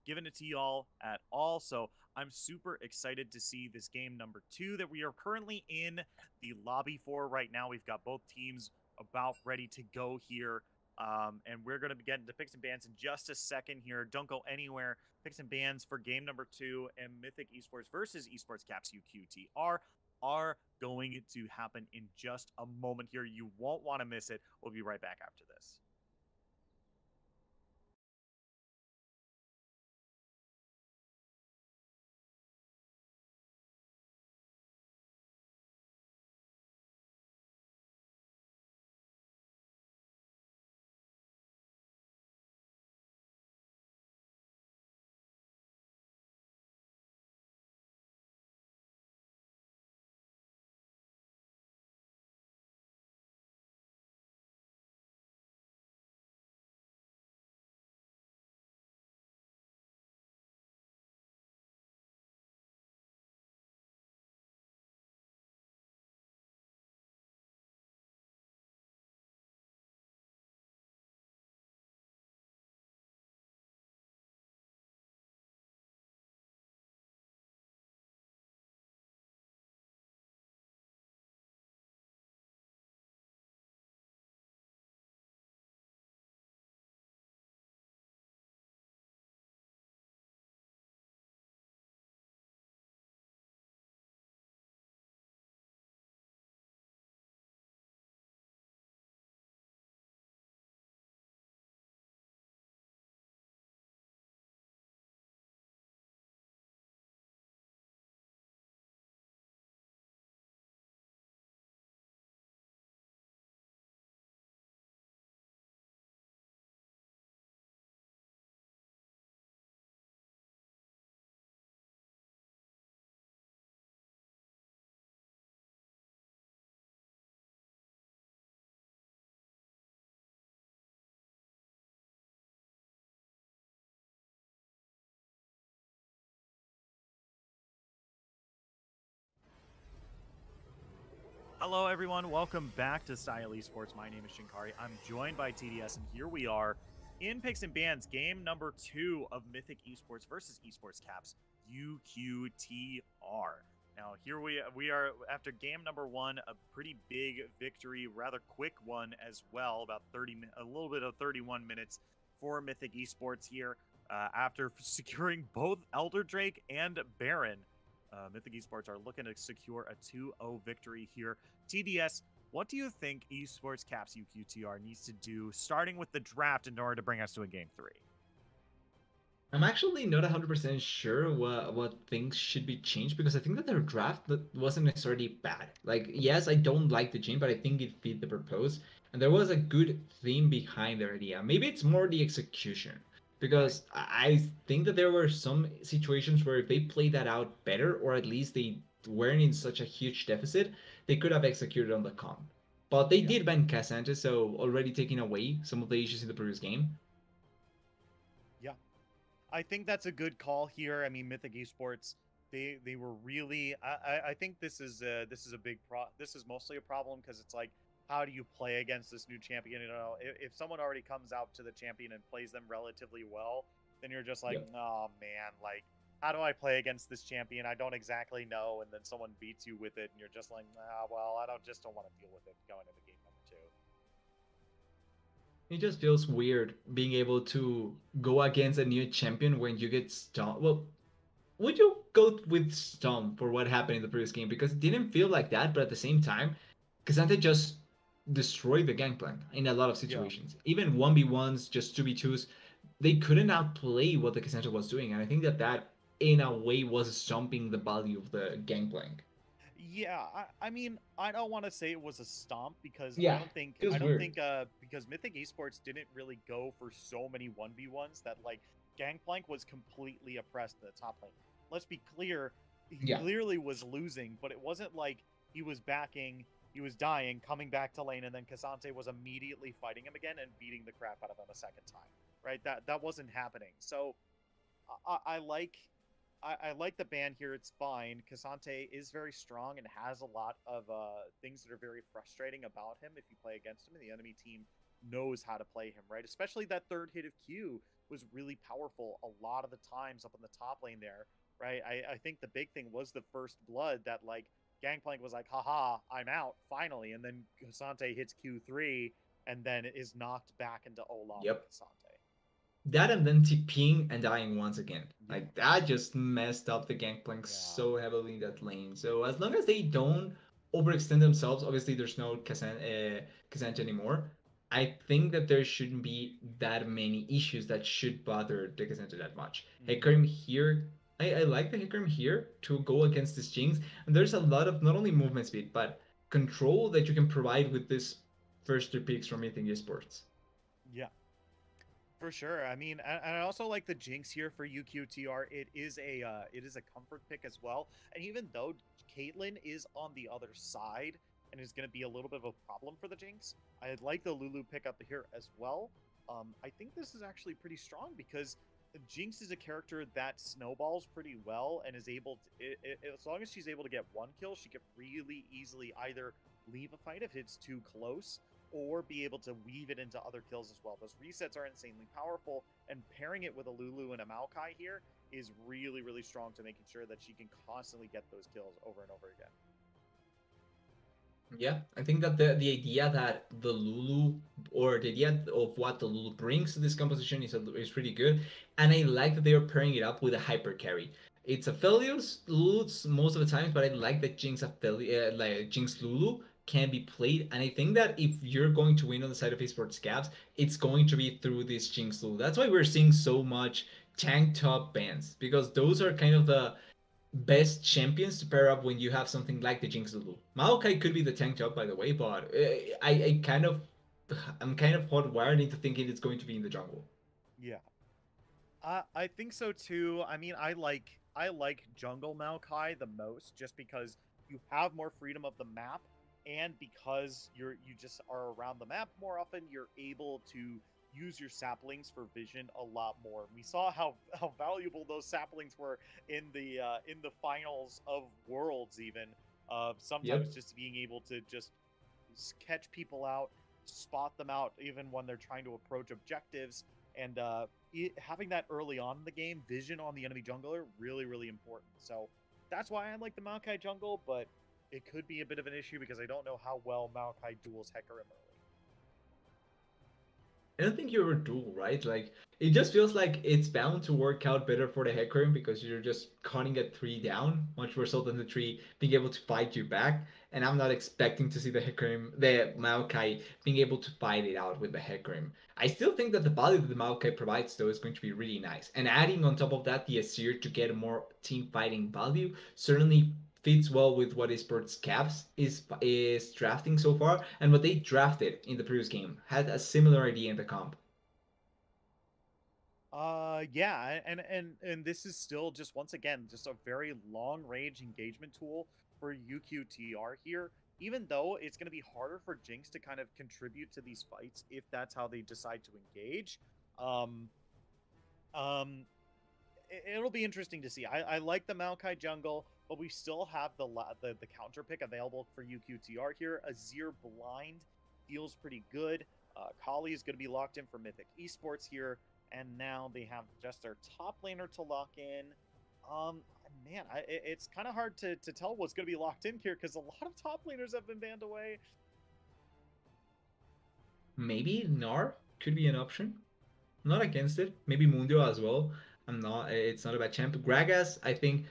given it to y'all at all. So I'm super excited to see this game number 2 that we are currently in the lobby for right now. We've got both teams about ready to go here. And we're going to be getting to picks and bans in just a second here. Don't go anywhere. Picks and bans for game number 2 and Mythic Esports versus Esports Caps UQTR are going to happen in just a moment here. You won't want to miss it. We'll be right back after this. Hello, everyone. Welcome back to Style Esports. My name is Shinkari. I'm joined by TDS, and here we are in Picks and Bans, game number 2 of Mythic Esports versus Esports Caps UQTR. Now, here we are after game number 1, a pretty big victory, rather quick one as well, about a little bit of 31 minutes for Mythic Esports here after securing both Elder Drake and Baron. Mythic Esports are looking to secure a 2-0 victory here. TDS, What do you think Esports Caps UQTR needs to do, starting with the draft, in order to bring us to a game 3? I'm actually not 100% sure what things should be changed because I think that their draft wasn't necessarily bad. Like, yes, I don't like the gene, but I think it fit the purpose. And there was a good theme behind their idea. Maybe it's more the execution. Because I think that there were some situations where if they played that out better, or at least they weren't in such a huge deficit, they could have executed on the comp. But they Yeah. did ban Cassandra, so already taking away some of the issues in the previous game. Yeah. I think that's a good call here. I mean, Mythic Esports, they were really. I think this is a big This is mostly a problem because it's like, how do you play against this new champion? You know, if someone already comes out to the champion and plays them relatively well, then you're just like, Yep. oh man, like, how do I play against this champion? I don't exactly know, and then someone beats you with it, and you're just like, well, I don't want to deal with it going into game number 2. It just feels weird being able to go against a new champion when you get stumped. Well, would you go with Stomp for what happened in the previous game? Because it didn't feel like that, but at the same time, Kazante just destroyed the gangplank in a lot of Yeah. situations. Even 1v1s, just 2v2s, they couldn't outplay what the Kazante was doing. And I think that that, in a way, was stomping the value of the gangplank. Yeah, I mean, I don't want to say it was a stomp because Yeah, feels I don't weird. think because Mythic Esports didn't really go for so many 1v1s that like Gangplank was completely oppressed in the top lane. Let's be clear, he Yeah. clearly was losing, but it wasn't like he was he was dying, coming back to lane, and then Cassante was immediately fighting him again and beating the crap out of him a second time. Right? That wasn't happening. So I like I like the ban here. It's fine. Cassante is very strong and has a lot of things that are very frustrating about him if you play against him, and the enemy team knows how to play him, right? Especially that third hit of Q was really powerful a lot of the times up in the top lane there, right? I think the big thing was the first blood that, like, Gangplank was like, haha, I'm out, finally. And then Cassante hits Q3 and then is knocked back into Olaf by Yep. Cassante. That and then TPing and dying once again. Yeah. Like that just messed up the gangplank Yeah. so heavily in that lane. So as long as they don't overextend themselves, obviously there's no Kazant anymore. I think that there shouldn't be that many issues that should bother the Kazanta that much. Hecarim here, I like the Hecarim here to go against this Jinx. And there's a lot of not only movement speed, but control that you can provide with this first 2 picks from Mythic Esports. Yeah. For sure. I mean, and I also like the Jinx here for UQTR. It is a comfort pick as well. And even though Caitlyn is on the other side and is going to be a little bit of a problem for the Jinx, I like the Lulu pick up here as well. I think this is actually pretty strong because Jinx is a character that snowballs pretty well and is able to, as long as she's able to get 1 kill, she can really easily either leave a fight if it's too close, or be able to weave it into other kills as well. Those resets are insanely powerful, and pairing it with a Lulu and a Maokai here is really, really strong to making sure that she can constantly get those kills over and over again. Yeah, I think that the idea that the Lulu, or the idea of what the Lulu brings to this composition is pretty good, and I like that they are pairing it up with a hyper carry. It's Aphelios Lulu's most of the times, but I like that like Jinx Lulu can be played, and I think that if you're going to win on the side of esports caps, it's going to be through this Jinx Lulu. That's why we're seeing so much tank top bans, because those are kind of the best champions to pair up when you have something like the Jinx Lulu. Maokai could be the tank top, by the way, but I'm kind of hardwired into thinking it's going to be in the jungle. Yeah, I think so too. I mean, I like jungle Maokai the most, just because you have more freedom of the map, and because you just are around the map more often, you're able to use your saplings for vision a lot more. We saw how valuable those saplings were in the finals of Worlds, even. Sometimes Yep. just being able to just catch people out, spot them out, even when they're trying to approach objectives, and having that early on in the game, vision on the enemy jungler, really, really important. So that's why I like the Maokai jungle, but it could be a bit of an issue because I don't know how well Maokai duels Hecarim early. I don't think you ever do, right? Like it just feels like it's bound to work out better for the Hecarim because you're just cutting a tree down, much more so than the tree being able to fight you back. And I'm not expecting to see the Maokai, being able to fight it out with the Hecarim. I still think that the value that the Maokai provides, though, is going to be really nice. And adding on top of that the Asir to get more team fighting value certainly fits well with what Esports Caps is drafting so far, and what they drafted in the previous game had a similar idea in the comp. Yeah, and this is still just once again just a very long range engagement tool for UQTR here. Even though it's going to be harder for Jinx to kind of contribute to these fights if that's how they decide to engage. Um, um, it'll be interesting to see. I like the Maokai jungle, but we still have the counter pick available for UQTR here. Azir blind feels pretty good. Kali is going to be locked in for Mythic Esports here, and now they have just their top laner to lock in. Man, it's kind of hard to tell what's going to be locked in here because a lot of top laners have been banned away. Maybe Gnar could be an option. I'm not against it. Maybe Mundio as well. I'm not. It's not a bad champ. Gragas, I think,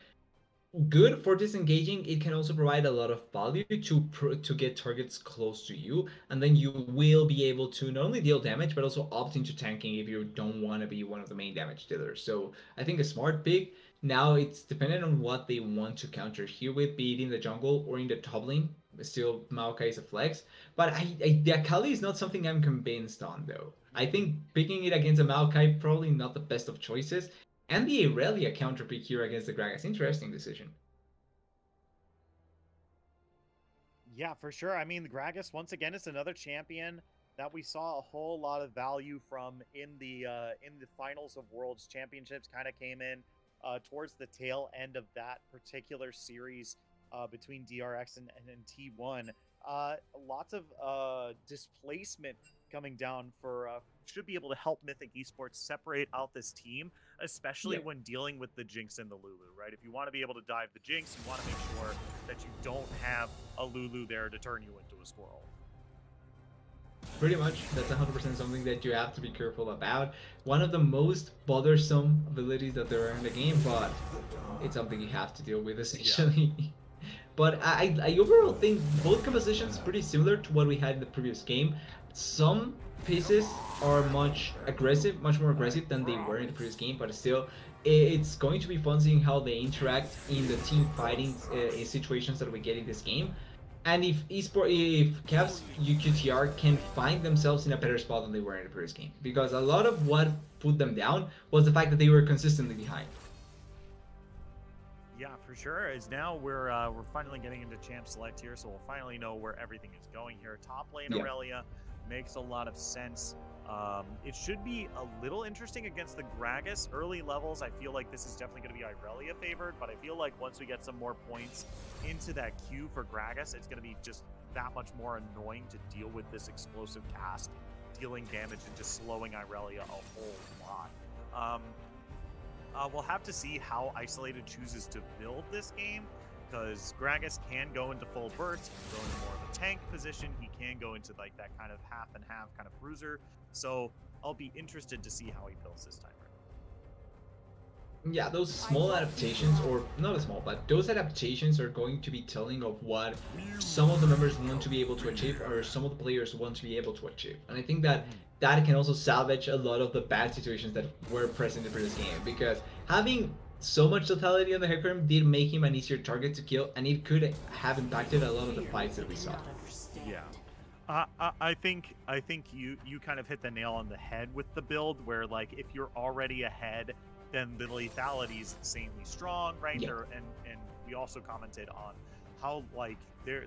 good for disengaging. It can also provide a lot of value to get targets close to you, and then you will be able to not only deal damage but also opt into tanking if you don't want to be one of the main damage dealers. So I think a smart pick. Now it's dependent on what they want to counter here with, be it in the jungle or in the top lane. Still, Maokai is a flex, but the Akali is not something I'm convinced on though. I think picking it against a Maokai probably not the best of choices. And the Aurelia counter pick here against the Gragas. Interesting decision. Yeah, for sure. I mean, the Gragas once again is another champion that we saw a whole lot of value from in the finals of Worlds Championships. Kind of came in towards the tail end of that particular series between DRX and T1. Lots of displacement coming down for should be able to help Mythic Esports separate out this team, especially when dealing with the Jinx and the Lulu, right? If you want to be able to dive the Jinx, you want to make sure that you don't have a Lulu there to turn you into a squirrel. Pretty much, that's 100% something that you have to be careful about. One of the most bothersome abilities that there are in the game, but it's something you have to deal with essentially. Yeah. But I overall think both compositions pretty similar to what we had in the previous game. Some pieces are much more aggressive than they were in the previous game, but still, it's going to be fun seeing how they interact in the team fighting situations that we get in this game. And if Cavs UQTR can find themselves in a better spot than they were in the previous game, because a lot of what put them down was the fact that they were consistently behind. Yeah, for sure. As now we're finally getting into champ select here, so we'll finally know where everything is going here. Top lane Aurelia makes a lot of sense. It should be a little interesting against the Gragas. Early levels, I feel like this is definitely going to be Aurelia favored, but I feel like once we get some more points into that queue for Gragas, it's going to be just that much more annoying to deal with this explosive cast, dealing damage and just slowing Aurelia a whole lot. We'll have to see how Isolated chooses to build this game, because Gragas can go into full burst, he can go into more of a tank position, he can go into like that kind of half and half kind of bruiser. So I'll be interested to see how he builds this time around. Yeah, those small adaptations, or not as small, but those adaptations are going to be telling of what some of the members want to be able to achieve, or some of the players want to be able to achieve. And I think that that can also salvage a lot of the bad situations that were present in the previous game, because having so much totality on the Hecarim did make him an easier target to kill, and it could have impacted a lot of the fights that we saw. Yeah. I think you kind of hit the nail on the head with the build, where like if you're already ahead, then the lethality is insanely strong, right? Yeah. And we also commented on how like there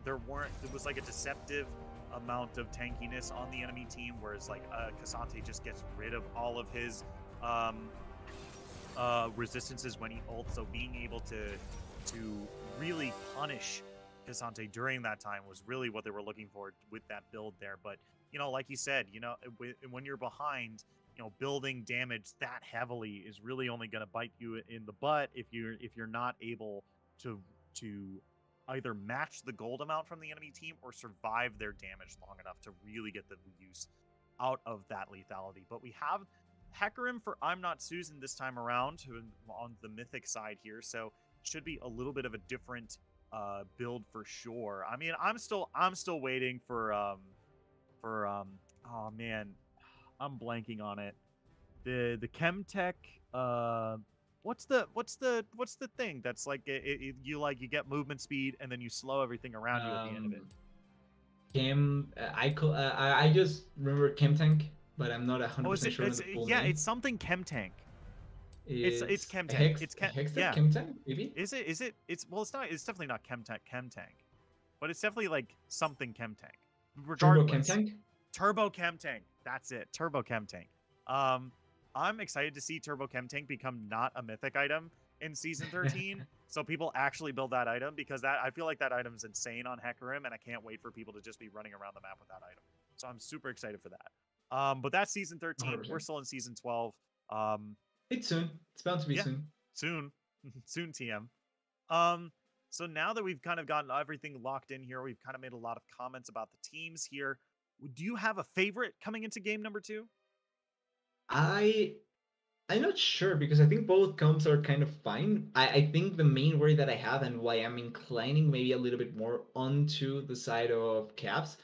was like a deceptive amount of tankiness on the enemy team, whereas like K'Sante just gets rid of all of his resistances when he ults, so being able to really punish K'Sante during that time was really what they were looking for with that build there. But you know, like you said, you know, when you're behind, you know, building damage that heavily is really only going to bite you in the butt if you're not able to either match the gold amount from the enemy team or survive their damage long enough to really get the use out of that lethality. But we have Hecarim for I'm Not Susan this time around, who on the Mythic side here, so should be a little bit of a different build for sure. I mean, I'm still waiting for oh man, I'm blanking on it. The Chemtech what's the thing that's like you get movement speed and then you slow everything around you at the end of it. I just remember Chem Tank, but I'm not Oh, is 100% it? sure on It's the full yeah, name. it's something Chemtank. It's It's Chemtank. It's Hextech yeah. Chem Tank, maybe? Is it? Is it? It's well. It's not. It's definitely not Chemtank. But it's definitely like something Chemtank. Turbo Chem Regardless, Tank? Turbo Chemtank. That's it. Turbo Chemtank. I'm excited to see Turbo Chemtank become not a mythic item in season 13. So people actually build that item, because that I feel like that item's insane on Hecarim, and I can't wait for people to just be running around the map with that item. So I'm super excited for that. But that's season 13. 100%. We're still in season 12. It's soon. It's bound to be Yeah. soon. Soon. Soon, TM. So now that we've kind of gotten everything locked in here, we've kind of made a lot of comments about the teams here. Do you have a favorite coming into game number 2? I'm not sure, because I think both comps are kind of fine. I think the main worry that I have, and why I'm inclining maybe a little bit more onto the side of Caps,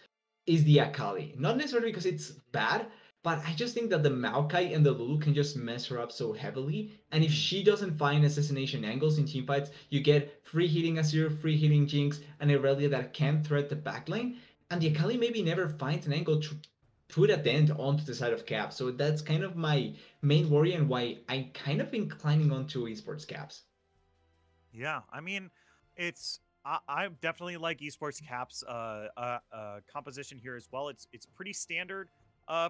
is the Akali. Not necessarily because it's bad, but I just think that the Maokai and the Lulu can just mess her up so heavily. And if she doesn't find assassination angles in teamfights, you get free hitting Azir, free hitting Jinx, and Irelia that can threat the backline. And the Akali maybe never finds an angle to put a dent onto the side of Caps. So that's kind of my main worry, and why I'm kind of inclining onto esports Caps. Yeah, I mean, I definitely like esports Caps composition here as well. It's pretty standard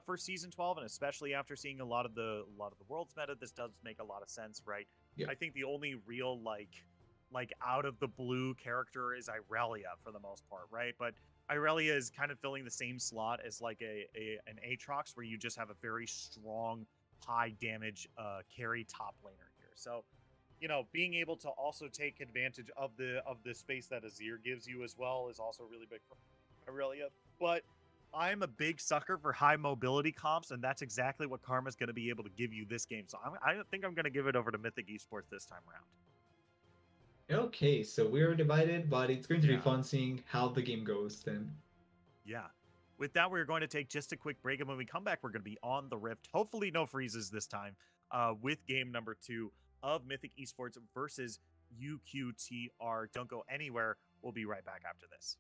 for season 12, and especially after seeing a lot of the world's meta, this does make a lot of sense, right? Yeah. I think the only real like out of the blue character is Irelia for the most part, right? But Irelia is kind of filling the same slot as like an Aatrox, where you just have a very strong, high damage carry top laner here. So, you know, being able to also take advantage of the space that Azir gives you as well is also really big for Irelia. But I'm a big sucker for high mobility comps, and that's exactly what Karma's going to be able to give you this game. So I think I'm going to give it over to Mythic Esports this time around. Okay, so we're divided, but it's going to be Yeah. fun seeing how the game goes then. Yeah. With that, we're going to take just a quick break, and when we come back, we're going to be on the Rift. Hopefully no freezes this time, with game number 2 of Mythic Esports versus UQTR. Don't go anywhere. We'll be right back after this.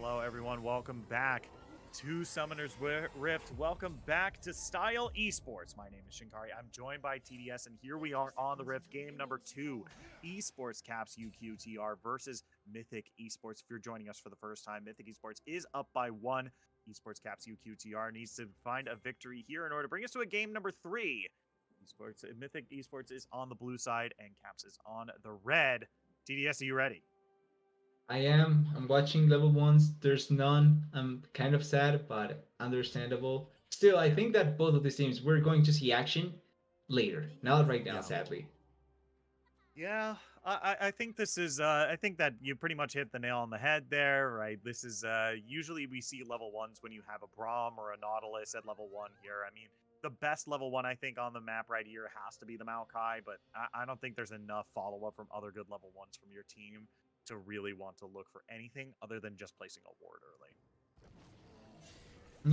Hello, everyone. Welcome back to Summoner's Rift. Welcome back to Style Esports. My name is Shinkari. I'm joined by TDS, and here we are on the Rift. Game number 2, Esports Caps UQTR versus Mythic Esports. If you're joining us for the first time, Mythic Esports is up by 1. Esports Caps UQTR needs to find a victory here in order to bring us to a game number 3. Mythic Esports is on the blue side, and Caps is on the red. TDS, are you ready? I am. I'm watching level 1s. There's none. I'm kind of sad, but understandable. Still, I think that both of these teams, we're going to see action later. Not right now, sadly. Yeah, I think this is, I think that you pretty much hit the nail on the head there, right? This is, usually we see level 1s when you have a Braum or a Nautilus at level 1 here. I mean, the best level 1, I think, on the map right here has to be the Maokai, but I don't think there's enough follow-up from other good level 1s from your team to really want to look for anything other than just placing a ward early.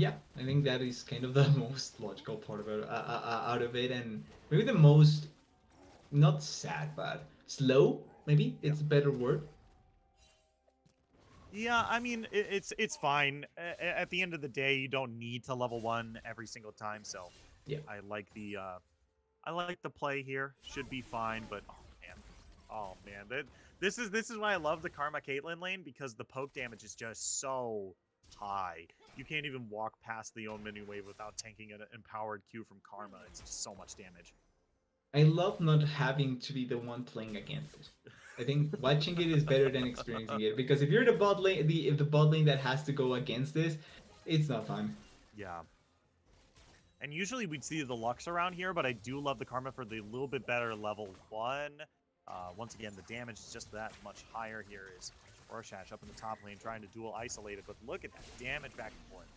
Yeah, I think that is kind of the most logical part about out of it, and maybe the most, not sad, but slow, maybe? It's a better word. Yeah, I mean, it's fine. At the end of the day, you don't need to level 1 every single time, so yeah, I like the play here. Should be fine, but oh man, this is why I love the Karma Caitlyn lane, because the poke damage is just so high. You can't even walk past the own mini wave without tanking an empowered Q from Karma. It's just so much damage. I love not having to be the one playing against it. I think watching it is better than experiencing it, because if you're the bot lane, if the bot lane that has to go against this, it's not fun. Yeah. And usually we'd see the Lux around here, but I do love the Karma for the little bit better level 1. Once again, the damage is just that much higher here. Is Rorschach up in the top lane trying to dual isolate it, but look at that damage back and forth.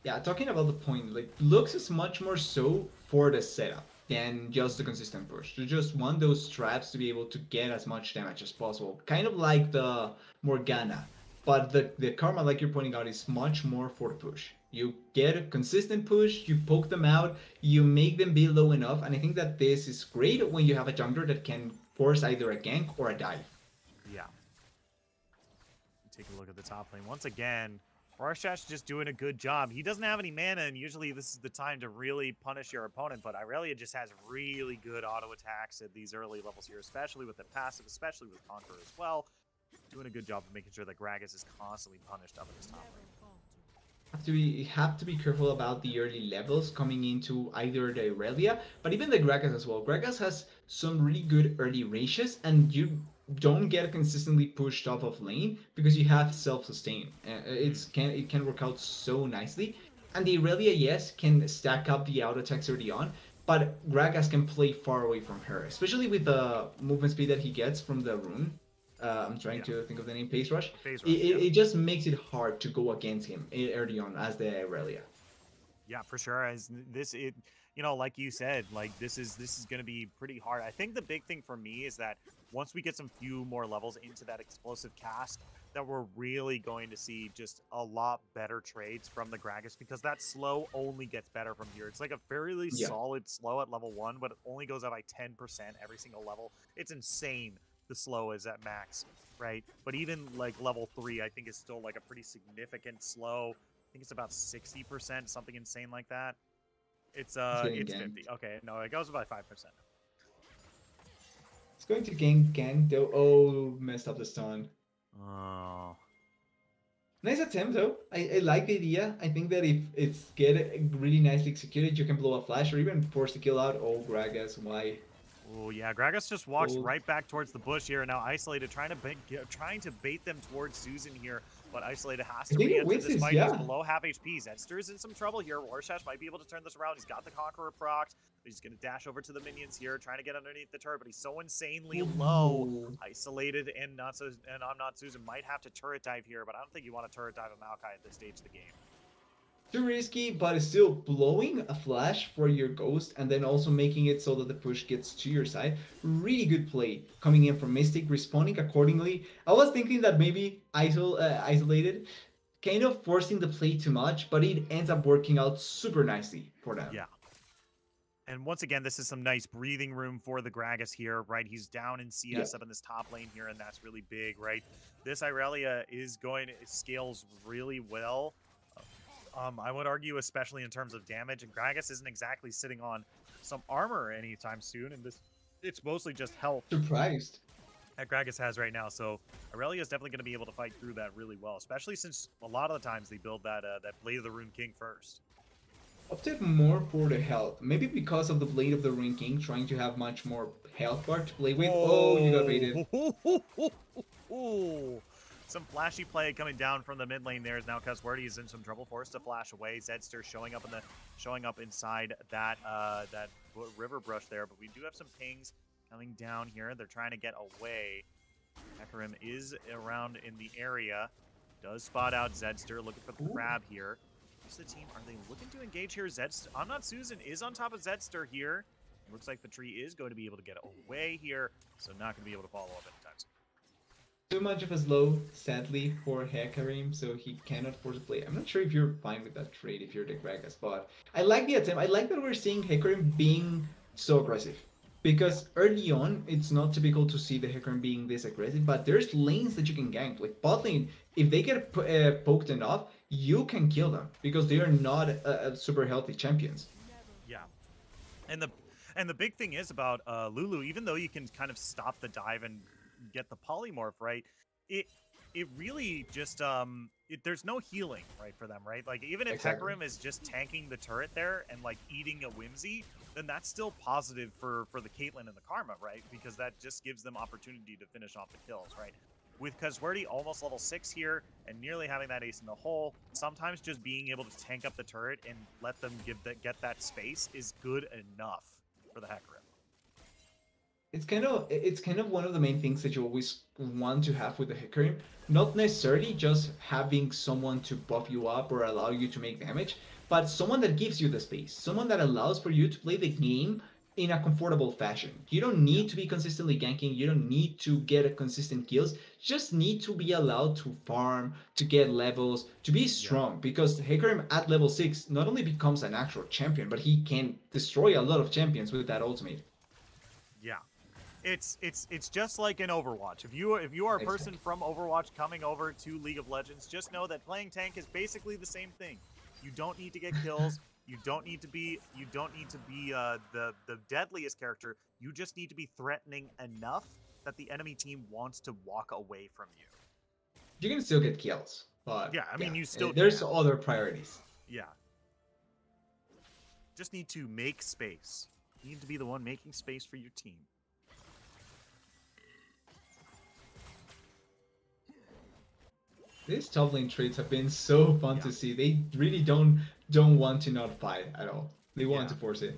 Yeah, talking about the point, like, Lux is much more so for the setup than just the consistent push. You just want those traps to be able to get as much damage as possible. Kind of like the Morgana. But the Karma, like you're pointing out, is much more for the push. You get a consistent push, you poke them out, you make them be low enough, and I think that this is great when you have a jungler that can force either a gank or a dive. Yeah. Take a look at the top lane. Once again, Rorschach's just doing a good job. He doesn't have any mana, and usually this is the time to really punish your opponent, but Irelia just has really good auto attacks at these early levels here, especially with the passive, especially with Conqueror as well. Doing a good job of making sure that Gragas is constantly punished up at his top lane. Have to be careful about the early levels coming into either the Irelia, but even the Gragas as well. Gragas has some really good early ranges, and you don't get consistently pushed off of lane because you have self-sustain. It can work out so nicely, and the Irelia, yes, can stack up the auto attacks early on, but Gragas can play far away from her, especially with the movement speed that he gets from the rune. I'm trying to think of the name, Phase Rush. It just makes it hard to go against him early on as the Irelia. Yeah, for sure. As this, you know, like you said, like this is going to be pretty hard. I think the big thing for me is that once we get some few more levels into that explosive cast, that we're really going to see just a lot better trades from the Gragas, because that slow only gets better from here. It's like a fairly solid slow at level 1, but it only goes up by 10% every single level. It's insane. The slow is at max, right? But even like level 3, I think is still like a pretty significant slow. I think it's about 60%, something insane like that. It's 50. Okay, no, it goes by 5%. It's going to gang though. Oh, messed up the stun. Oh. Nice attempt though. I like the idea. I think that if it's really nicely executed, you can blow a flash or even force the kill out. Oh, Gragas, why? Oh yeah, Gragas just walks right back towards the bush here. Now Isolated trying to bait them towards Susan here, but Isolated has to re-enter this fight. He's below half HP. Zedster's in some trouble here. Rorschach might be able to turn this around. He's got the Conqueror procs. He's going to dash over to the minions here, trying to get underneath the turret, but he's so insanely low. Isolated and I'm not Susan might have to turret dive here, but I don't think you want to turret dive a Maokai at this stage of the game. Too risky, but it's still blowing a flash for your ghost and then also making it so that the push gets to your side. Really good play coming in from Mythic, responding accordingly. I was thinking that maybe Isolated kind of forcing the play too much, but it ends up working out super nicely for them. Yeah. And once again, this is some nice breathing room for the Gragas here, right? He's down in CS up in this top lane here, and that's really big, right? This Irelia is going to scales really well. I would argue, especially in terms of damage, and Gragas isn't exactly sitting on some armor anytime soon, and it's mostly just health Surprised. that Gragas has right now. So Irelia is definitely going to be able to fight through that really well, especially since a lot of the times they build that that Blade of the Rune King first. Opted more for the health. Maybe because of the Blade of the Ring King trying to have much more health bar to play with. Oh, you got baited. Some flashy play coming down from the mid lane there. Is now Cuswordy is in some trouble, forced to flash away. Zedster showing up inside that that river brush there, but we do have some pings coming down here. They're trying to get away. Hecarim is around in the area. Does spot out Zedster, looking for the grab here. The team, are they looking to engage here? I'm Not Susan is on top of Zedster here. It looks like the tree is going to be able to get away here, so not going to be able to follow up anytime soon. Too much of a slow, sadly, for Hecarim, so he cannot force a play. I'm not sure if you're fine with that trade if you're the Gragas, but I like the attempt. I like that we're seeing Hecarim being so aggressive. Because early on, it's not typical to see the Hecarim being this aggressive, but there's lanes that you can gank. Like bot lane, if they get poked enough, you can kill them because they are not super healthy champions. Yeah, and the big thing is about Lulu. Even though you can kind of stop the dive and get the polymorph right, it really just there's no healing right for them, right? Like even if Hecarim is just tanking the turret there and like eating a whimsy, then that's still positive for the Caitlyn and the Karma, right? Because that just gives them opportunity to finish off the kills, right? With Cuswordy almost level 6 here and nearly having that ace in the hole, sometimes just being able to tank up the turret and let them get that space is good enough for the Hecarim. It's kind of one of the main things that you always want to have with the Hecarim. Not necessarily just having someone to buff you up or allow you to make damage, but someone that gives you the space, someone that allows for you to play the game in a comfortable fashion. You don't need to be consistently ganking, you don't need to get a consistent kills, you just need to be allowed to farm, to get levels, to be strong, because Hecarim at level 6 not only becomes an actual champion, but he can destroy a lot of champions with that ultimate. Yeah. It's just like in Overwatch. If you are a person from Overwatch coming over to League of Legends, just know that playing tank is basically the same thing. You don't need to get kills. You don't need to be the deadliest character. You just need to be threatening enough that the enemy team wants to walk away from you. You can still get kills, but yeah, I mean you still there's can. Other priorities. Yeah. Just need to make space. You need to be the one making space for your team. These top lane trades have been so fun to see. They really don't want to not fight at all. They want to force it.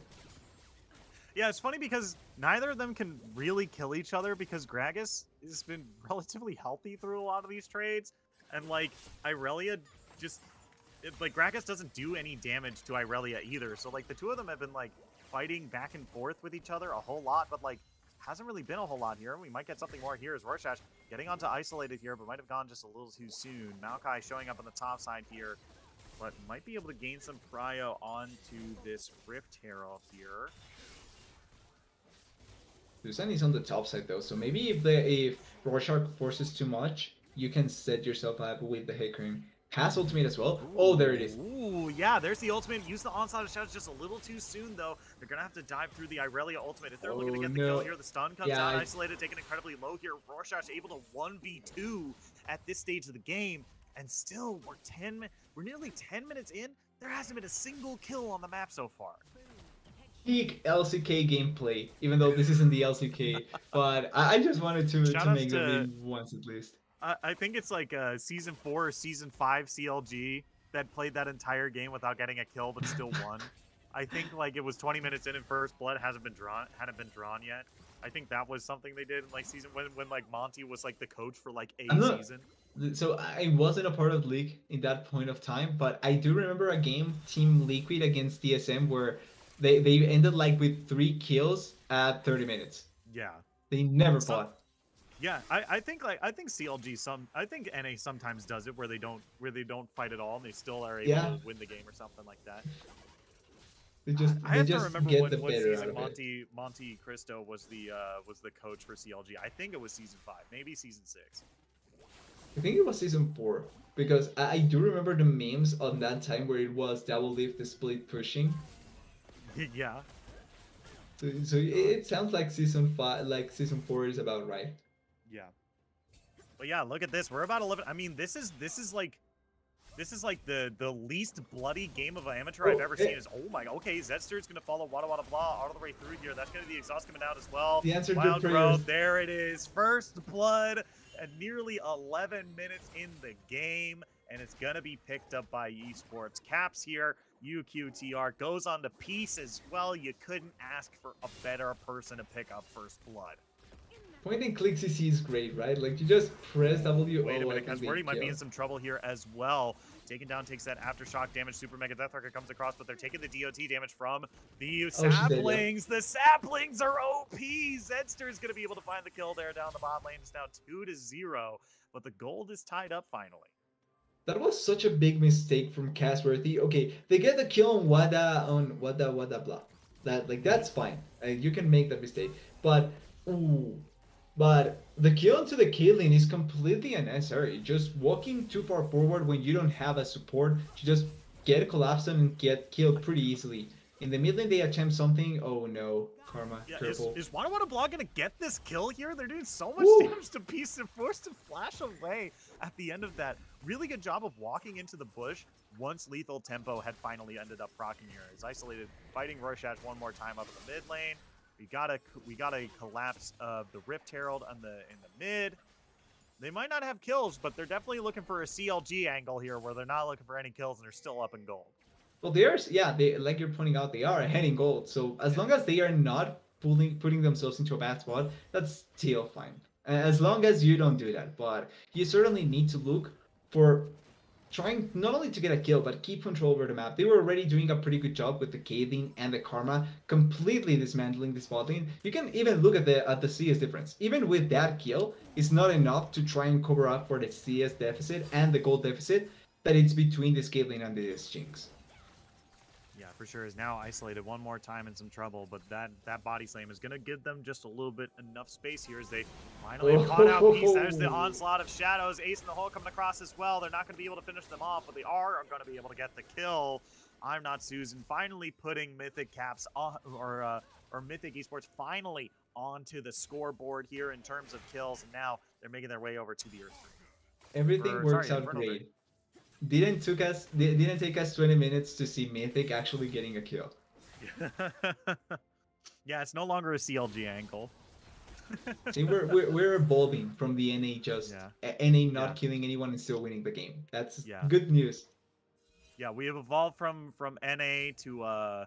Yeah, it's funny because neither of them can really kill each other because Gragas has been relatively healthy through a lot of these trades. And, like, Irelia just... like, Gragas doesn't do any damage to Irelia either. So, like, the two of them have been, like, fighting back and forth with each other a whole lot. But, like, hasn't really been a whole lot here. We might get something more here as Rorschach getting onto Isolated here, but might have gone just a little too soon. Maokai showing up on the top side here, but might be able to gain some prio onto this Rift Herald here. Susan is on the top side though, so maybe if Rorschach forces too much, you can set yourself up with the Hecarim. Has ultimate as well. Ooh, oh, there it is. Ooh, yeah, there's the ultimate. Use the onslaught of shadows just a little too soon, though. They're going to have to dive through the Irelia ultimate. If they're looking to get the kill here, the stun comes out. Isolated, taken incredibly low here. Rorschach able to 1v2 at this stage of the game. And still, we're nearly 10 minutes in. There hasn't been a single kill on the map so far. Peak LCK gameplay, even though this isn't the LCK. But I just wanted to make the win once at least. I think it's like Season 4 or Season 5 CLG that played that entire game without getting a kill but still won. I think like it was 20 minutes in and First Blood hadn't been drawn yet. I think that was something they did in like season when like Monty was like the coach for like a season. So I wasn't a part of League in that point of time, but I do remember a game, Team Liquid against DSM, where they ended like with 3 kills at 30 minutes. Yeah. They never fought. Yeah, I think CLG I think NA sometimes does it where they don't fight at all and they still are able to win the game or something like that. I they have to just remember get the what better out season of it. Monte Cristo was the coach for CLG. I think it was season 5, maybe season 6. I think it was season 4 because I do remember the memes on that time where it was double lift split pushing. Yeah. So it sounds like season 5, like season 4 is about right. Yeah. But yeah, look at this. We're about 11. I mean, this is like the least bloody game of amateur I've ever seen. Is oh my, okay, Zedster's gonna follow Wada Wada Blah all the way through here. That's gonna be the exhaust coming out as well. The answer to Wild prayers. Growth, there it is. First blood at nearly 11 minutes in the game, and it's gonna be picked up by Esports. Caps here. UQTR goes on to Peace as well. You couldn't ask for a better person to pick up first blood. Point and click CC is great, right? Like you just press W. Wait a minute, because Wordy might be in some trouble here as well. Taken down, takes that aftershock damage. Super Mega Death Marker comes across, but they're taking the DOT damage from the saplings. The saplings are OP. Zedster is going to be able to find the kill there down the bot lane. It's now 2-0, but the gold is tied up finally. That was such a big mistake from Casworthy. Okay, they get the kill on Wada blah. That's fine. You can make that mistake, but But the kill into the Caitlyn is completely unnecessary. Just walking too far forward when you don't have a support to just get collapsed and get killed pretty easily. In the mid lane, they attempt something. Oh no, Karma, yeah, careful. Is Wada Wada Blah gonna get this kill here? They're doing so much damage to Peace and forced to flash away at the end of that. Really good job of walking into the bush once Lethal Tempo had finally ended up proccing here. He's isolated, fighting Rorschach one more time up in the mid lane. We got a collapse of the Rift Herald in the mid. They might not have kills, but they're definitely looking for a CLG angle here where they're not looking for any kills and they're still up in gold. Well, they like you're pointing out, they are ahead in gold. So as long as they are not putting themselves into a bad spot, that's still fine. As long as you don't do that, but you certainly need to look for trying not only to get a kill, but keep control over the map. They were already doing a pretty good job with the Caitlyn and the Karma, completely dismantling this bot lane. You can even look at the CS difference. Even with that kill, it's not enough to try and cover up for the CS deficit and the gold deficit that it's between this Caitlyn and this Jinx. Yeah, for sure is now isolated one more time in some trouble, but that body slam is going to give them just a little bit enough space here as they finally caught out Peace. There's the onslaught of shadows. Ace in the hole coming across as well. They're not going to be able to finish them off, but they are going to be able to get the kill. I'm Not Susan finally putting Mythic Caps on, or Mythic Esports finally onto the scoreboard here in terms of kills, and now they're making their way over to the Earth. Everything works out great. Didn't take us 20 minutes to see Mythic actually getting a kill. Yeah, it's no longer a CLG angle. See, we're evolving from the NA not killing anyone and still winning the game. That's good news. Yeah, we have evolved from NA to I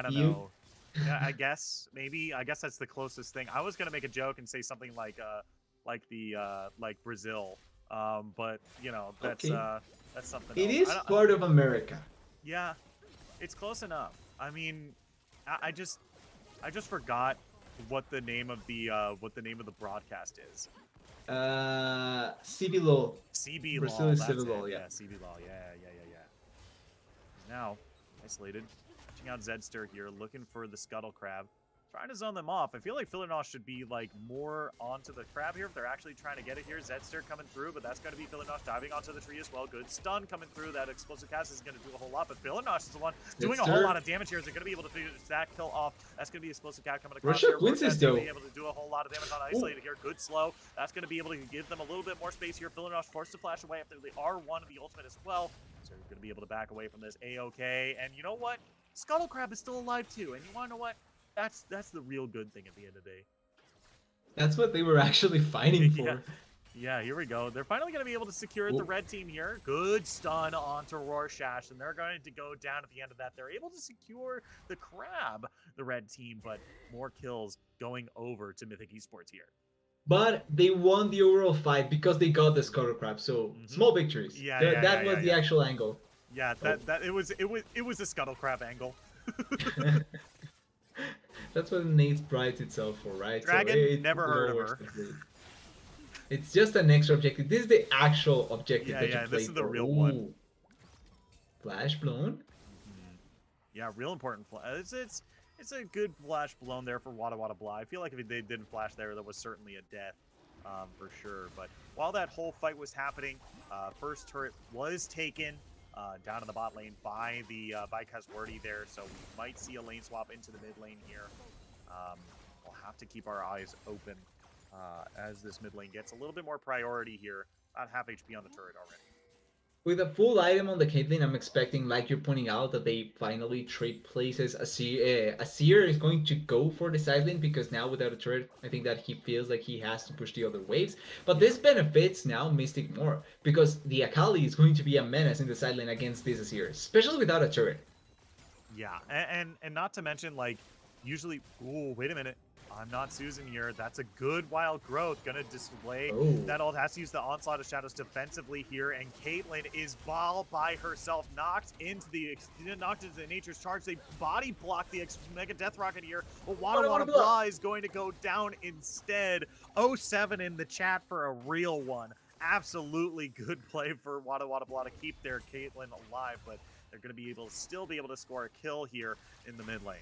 don't know. Yeah, I guess that's the closest thing. I was gonna make a joke and say something like Brazil. But you know, that's something else. It is part of America. Yeah, it's close enough. I mean, I just forgot what the name of the broadcast is. CBLOL. CBLOL. Brazil is CBLOL, yeah. CBLOL. Yeah. He's now isolated. Watching out Zedster here, looking for the Scuttle Crab. Trying to zone them off. I feel like Philinosh should be like more onto the crab here if they're actually trying to get it here. Zedster coming through, but that's going to be Philinosh diving onto the tree as well. Good stun coming through. That explosive cast isn't going to do a whole lot, but Philinosh is the one doing a whole lot of damage here. Is they're going to be able to finish that kill off. That's going to be explosive cat coming across here. Rorschach is going to be able to do a whole lot of damage on isolated here. Good slow. That's going to be able to give them a little bit more space here. Philinosh forced to flash away after the R1 of the ultimate as well. So they're going to be able to back away from this A-OK. And you know what? Scuttle Crab is still alive too. And you want to know what? That's the real good thing at the end of the day. That's what they were actually fighting for. Yeah, here we go. They're finally going to be able to secure the red team here. Good stun onto Rorschach, and they're going to go down at the end of that. They're able to secure the crab, the red team, but more kills going over to Mythic Esports here. But they won the overall fight because they got the Scuttle Crab, so small victories. That was the actual angle. Yeah, it was a Scuttle Crab angle. That's what Nate prides itself for, right? Dragon, so never heard of her. It's just an extra objective. This is the actual objective that you play for. This is the real one. Flash blown. Yeah, real important. It's a good flash blown there for Wada Wada Blah. I feel like if they didn't flash there, that was certainly a death for sure. But while that whole fight was happening, first turret was taken down in the bot lane by the by Kaswardy there. So we might see a lane swap into the mid lane here. We'll have to keep our eyes open as this mid lane gets a little bit more priority here. About half HP on the turret already. With a full item on the Caitlyn, I'm expecting, like you're pointing out, that they finally trade places. Seer is going to go for the side lane because now without a turret, I think that he feels like he has to push the other waves. But this benefits now Mythic more because the Akali is going to be a menace in the side lane against this Seer, especially without a turret. Yeah, and not to mention, like, usually... Ooh, wait a minute. I'm not Susan here. That's a good wild growth. Gonna display that ult. Has to use the Onslaught of Shadows defensively here, and Caitlyn is all by herself, knocked into the Nature's Charge. They body block the Mega Death Rocket here, but Wada Wada Blah is going to go down instead. 07 in the chat for a real one. Absolutely good play for Wada Wada Blah to keep their Caitlyn alive, but they're going to be able to still be able to score a kill here in the mid lane.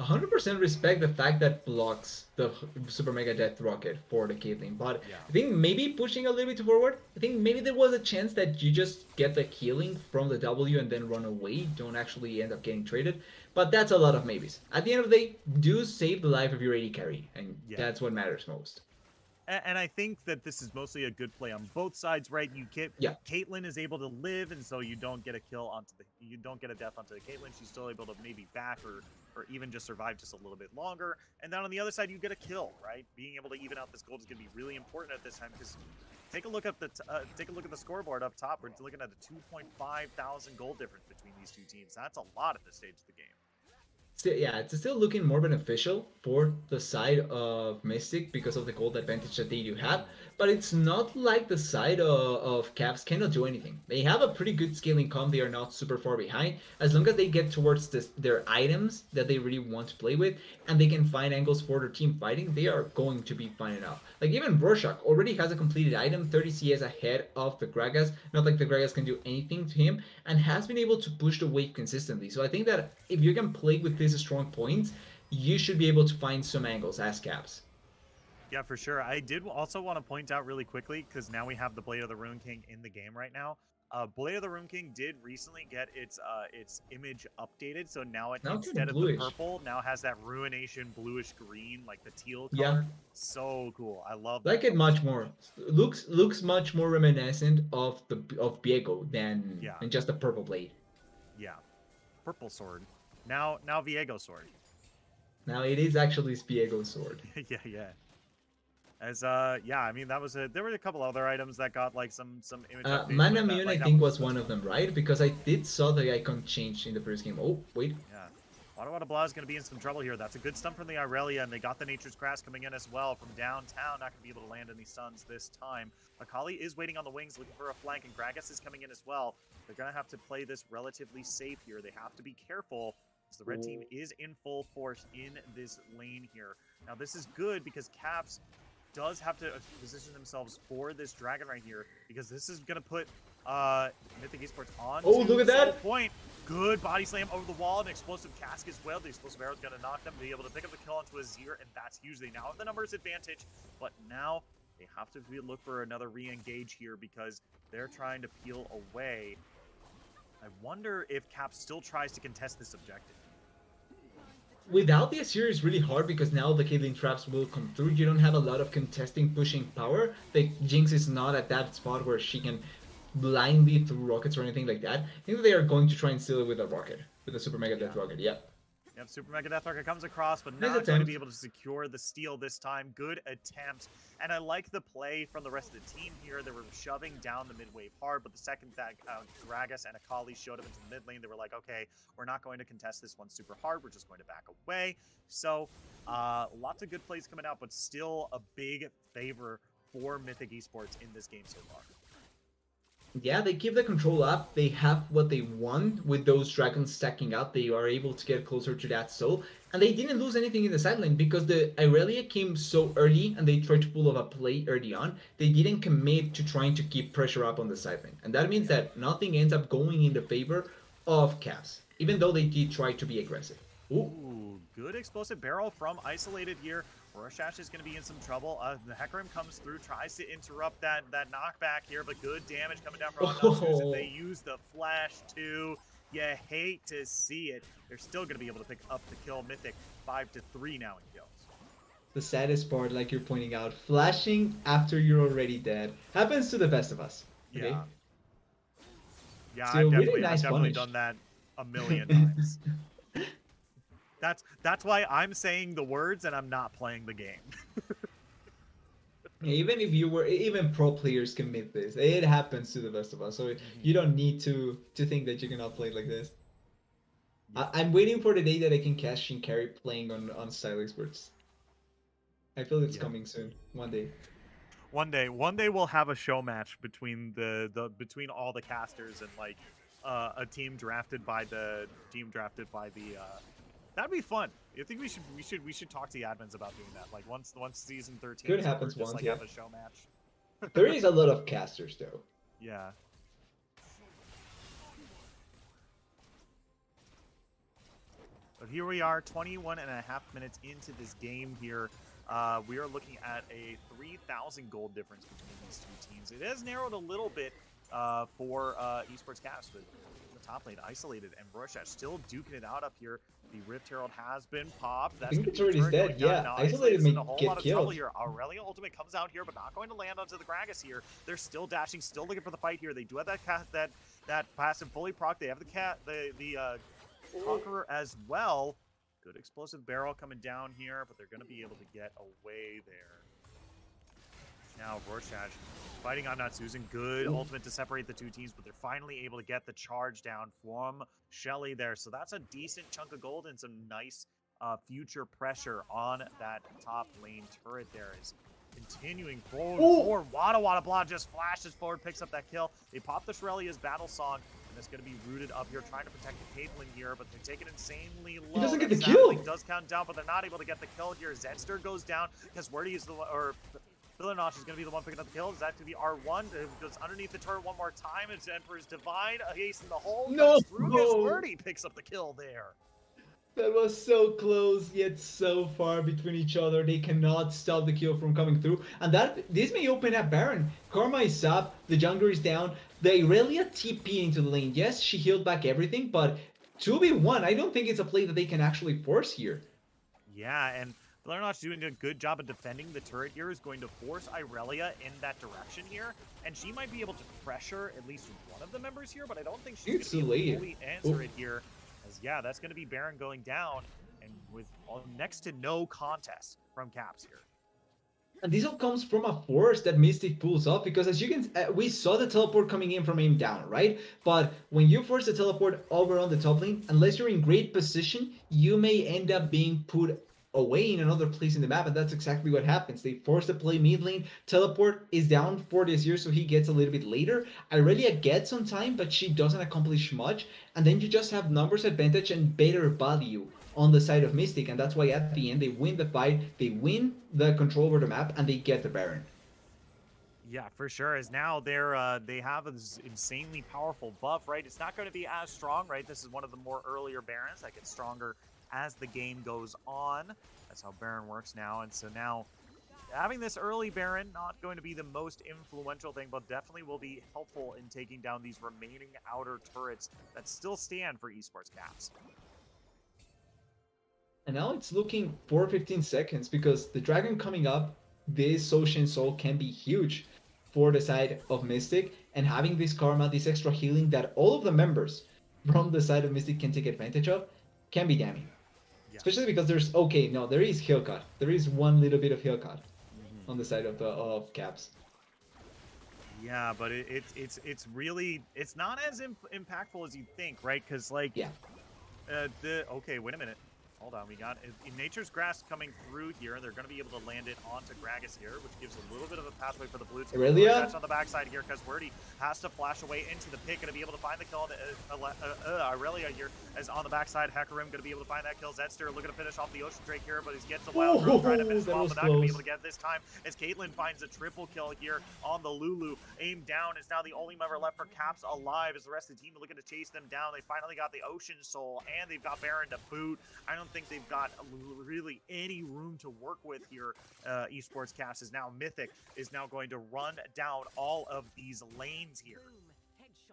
100% respect the fact that blocks the Super Mega Death Rocket for the Caitlyn, but I think maybe pushing a little bit forward, I think maybe there was a chance that you just get the killing from the W and then run away, don't actually end up getting traded, but that's a lot of maybes. At the end of the day, do save the life of your AD carry, and that's what matters most. And I think that this is mostly a good play on both sides, right? Caitlyn is able to live, and so you don't get a kill onto you don't get a death onto the Caitlyn. She's still able to maybe back or even just survive just a little bit longer. And then on the other side, you get a kill, right? Being able to even out this gold is going to be really important at this time because take a look at the scoreboard up top. We're looking at a 2.5 thousand gold difference between these two teams. That's a lot at this stage of the game. Yeah, it's still looking more beneficial for the side of Mythic because of the gold advantage that they do have, but it's not like the side of Caps cannot do anything. They have a pretty good scaling comp, they are not super far behind. As long as they get towards their items that they really want to play with, and they can find angles for their team fighting, they are going to be fine enough. Like even Rorschach already has a completed item, 30 CS ahead of the Gragas, not like the Gragas can do anything to him, and has been able to push the wave consistently. So I think that if you can play with these strong points, you should be able to find some angles as Caps. Yeah, for sure. I did also want to point out really quickly, because now we have the Blade of the Rune King in the game right now. Blade of the Rune King did recently get its image updated, so now instead of the purple, now has that Ruination bluish green, like the teal color. So cool. I love that. Like it much more. Looks much more reminiscent of Viego than just a purple blade. Yeah. Purple sword. Now Viego sword. Now it is actually Viego sword. yeah. As I mean that was there were a couple other items that got like some image updates. Mana Immune I think was one of them, right? Because I did saw the icon change in the first game. Oh, wait. Yeah. Wada Wada Blah is going to be in some trouble here. That's a good stun from the Irelia, and they got the Nature's Crash coming in as well from downtown. Not going to be able to land any stuns this time. Akali is waiting on the wings, looking for a flank, and Gragas is coming in as well. They're going to have to play this relatively safe here. They have to be careful, because the red team is in full force in this lane here. Now, this is good, because Caps does have to position themselves for this dragon right here, because this is going to put Mythic Esports on. Oh, look at that point. Good body slam over the wall, and explosive cask as well. The explosive arrow is going to knock them, be able to pick up the kill onto Azir, and that's huge. They now have the numbers advantage, but now they have to look for another re-engage here because they're trying to peel away. I wonder if Cap still tries to contest this objective. Without the Azir is really hard because now the Caitlyn traps will come through. You don't have a lot of contesting, pushing power. The Jinx is not at that spot where she can blindly through rockets or anything like that. I think that they are going to try and steal it with a rocket, with a Super Mega Death Rocket. Yep, Super Mega Death Rocket comes across, but not going to be able to secure the steal this time. Good attempt. And I like the play from the rest of the team here. They were shoving down the mid wave hard, but the second that Gragas and Akali showed up into the mid lane, they were like, okay, we're not going to contest this one super hard. We're just going to back away. So lots of good plays coming out, but still a big favor for Mythic Esports in this game so far. Yeah, they keep the control up. They have what they want with those dragons stacking up. They are able to get closer to that soul. And they didn't lose anything in the side lane because the Irelia came so early and they tried to pull off a play early on. They didn't commit to trying to keep pressure up on the side lane. And that means that nothing ends up going in the favor of Caps, even though they did try to be aggressive. Ooh. Ooh, good explosive barrel from Isolated here. Rorschach is going to be in some trouble. The Hecarim comes through, tries to interrupt that knockback here, but good damage coming down from Susan. They use the flash too. You hate to see it. They're still going to be able to pick up the kill. Mythic 5-3 now in kills. The saddest part, like you're pointing out, flashing after you're already dead happens to the best of us. Okay? Yeah. Yeah, Still, I've really definitely nice done that a million times. That's why I'm saying the words and I'm not playing the game. Even if you were, even pro players commit this. It happens to the best of us. So you don't need to think that you cannot play like this. I'm waiting for the day that I can catch Shinkari playing on Style Experts. I feel it's coming soon. One day. One day we'll have a show match between between all the casters and like a team drafted by the that'd be fun. I think we should talk to the admins about doing that. Like once season 13 Could is happen over, once, just like have a show match. There is a lot of casters though. Yeah. But here we are, 21 and a half minutes into this game here. We are looking at a 3,000 gold difference between these two teams. It has narrowed a little bit for Esports Caps, but the top lane Isolated and Rorschach still duking it out up here. The Rift Herald has been popped. That's I think it's already dead. Yeah, Isolated may get killed. Here. Aurelia ultimate comes out here, but not going to land onto the Gragas here. They're still dashing, still looking for the fight here. They do have that passive fully proc. They have the Conqueror as well. Good explosive barrel coming down here, but they're going to be able to get away there. Now Rorschach fighting on Natsuzen. Good ultimate to separate the two teams, but they're finally able to get the charge down from Shelly there. So that's a decent chunk of gold and some nice future pressure on that top lane turret there. Is continuing forward. Wada Blah just flashes forward, picks up that kill. They pop the Shrelia's battle song. That's going to be rooted up here, trying to protect the Caitlyn here, but they're taking insanely low. He doesn't get the kill. Does count down, but they're not able to get the kill here. Zenster goes down because Wordy is Villanach is going to be the one picking up the kill. Is that to be R1? It goes underneath the turret one more time. It's Emperor's Divine. Ace in the hole. No! Wordy picks up the kill there. That was so close, yet so far between each other. They cannot stop the kill from coming through. And this may open up Baron. Karma is up. The jungler is down. The Irelia TP into the lane. Yes, she healed back everything, but 2v1, I don't think it's a play that they can actually force here. Yeah, and Villanach doing a good job of defending the turret here is going to force Irelia in that direction here. And she might be able to pressure at least one of the members here, but I don't think she's going to be able to fully answer it here. As, yeah, that's going to be Baron going down, and with next to no contest from Caps here. And this all comes from a force that Mythic pulls off, because as you can, we saw the teleport coming in from aim down, right? But when you force the teleport over on the top lane, unless you're in great position, you may end up being put away in another place in the map, and that's exactly what happens. They force the play mid lane. Teleport is down for this year, so he gets a little bit later. Irelia gets on time, but she doesn't accomplish much, and then you just have numbers advantage and better value on the side of Mythic, and that's why at the end they win the fight, they win the control over the map, and they get the Baron. Yeah, for sure. As now they have this insanely powerful buff, right? It's not going to be as strong, right? This is one of the more earlier Barons that gets stronger as the game goes on. That's how Baron works now. And so now having this early Baron, not going to be the most influential thing, but definitely will be helpful in taking down these remaining outer turrets that still stand for Esports Caps. And now it's looking for 15 seconds, because the Dragon coming up, this Ocean Soul can be huge for the side of Mythic, and having this Karma, this extra healing that all of the members from the side of Mythic can take advantage of, can be damning. Yeah. Especially because there's, okay, no, there is heal cut. There is one little bit of heal cut on the side of Caps. Yeah, but it's really, it's not as impactful as you'd think, right? Because, like, yeah. okay, wait a minute. hold on. We got Nature's Grass coming through here. They're going to be able to land it onto Gragas here, which gives a little bit of a pathway for the blue team. Aurelia? That's on the backside here because Wordy has to flash away into the pit. Going to be able to find the kill. Aurelia here is on the backside. Hecarim going to be able to find that kill. Zedster looking to finish off the Ocean Drake here, but he gets a wild throw trying to finish him off, but not going to be able to get this time as Caitlyn finds a triple kill here on the Lulu. Aim down is now the only member left for Caps alive as the rest of the team are looking to chase them down. They finally got the Ocean Soul and they've got Baron to boot. I don't think they've got really any room to work with here. Esports Caps is now Mythic is now going to run down all of these lanes here.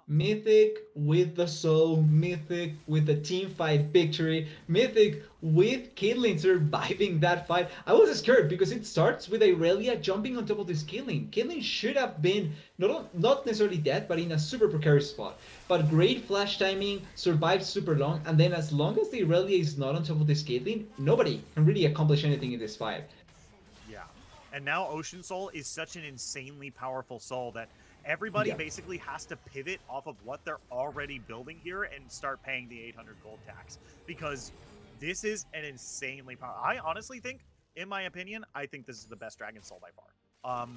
Mythic with the soul, Mythic with the team fight victory, Mythic with Caitlyn surviving that fight. I was scared because it starts with Aurelia jumping on top of this Caitlyn. Caitlyn should have been not necessarily dead, but in a super precarious spot. But great flash timing, survived super long, and then as long as the Aurelia is not on top of this Caitlyn, nobody can really accomplish anything in this fight. Yeah, and now Ocean Soul is such an insanely powerful soul that everybody basically has to pivot off of what they're already building here and start paying the 800 gold tax, because this is an insanely powerful. I honestly think, in my opinion, I think this is the best Dragon Soul by far.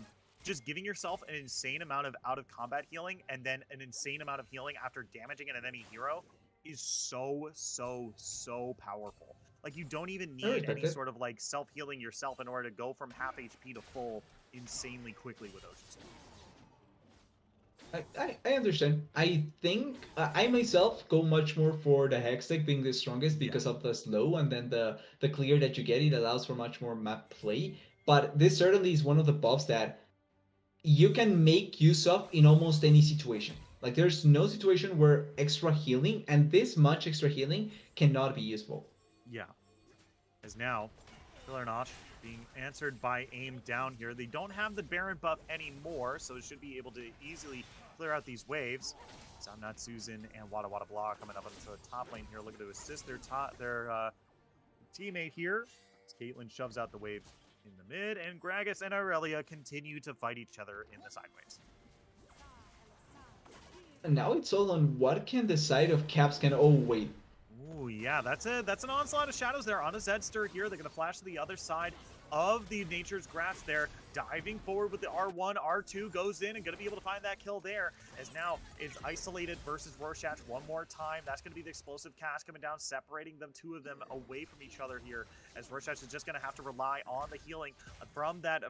Just giving yourself an insane amount of out of combat healing and then an insane amount of healing after damaging an enemy hero is so powerful. Like, you don't even need any sort of like self-healing yourself in order to go from half HP to full insanely quickly with Ocean Soul. I understand. I think I myself go much more for the Hextech being the strongest because of the slow and then the clear that you get. It allows for much more map play. But this certainly is one of the buffs that you can make use of in almost any situation. Like, there's no situation where extra healing and this much extra healing cannot be useful. Yeah. As now, Pillarnosh being answered by aim down here. They don't have the Baron buff anymore, so it should be able to easily clear out these waves. Samnat, Susan, and Wada Wada Blah coming up into the top lane here, looking to assist their teammate here. As Caitlyn shoves out the waves in the mid, and Gragas and Aurelia continue to fight each other in the sideways. And now it's all on what can the side of Caps can. Oh wait. Ooh, yeah, that's an onslaught of shadows there on a Zedster here. They're gonna flash to the other side of the Nature's Grass there, diving forward with the R1, R2 goes in and gonna be able to find that kill there, as now it's isolated versus Rorschach one more time. That's gonna be the explosive cast coming down, separating them, two of them away from each other here, as Rorschach is just gonna have to rely on the healing from that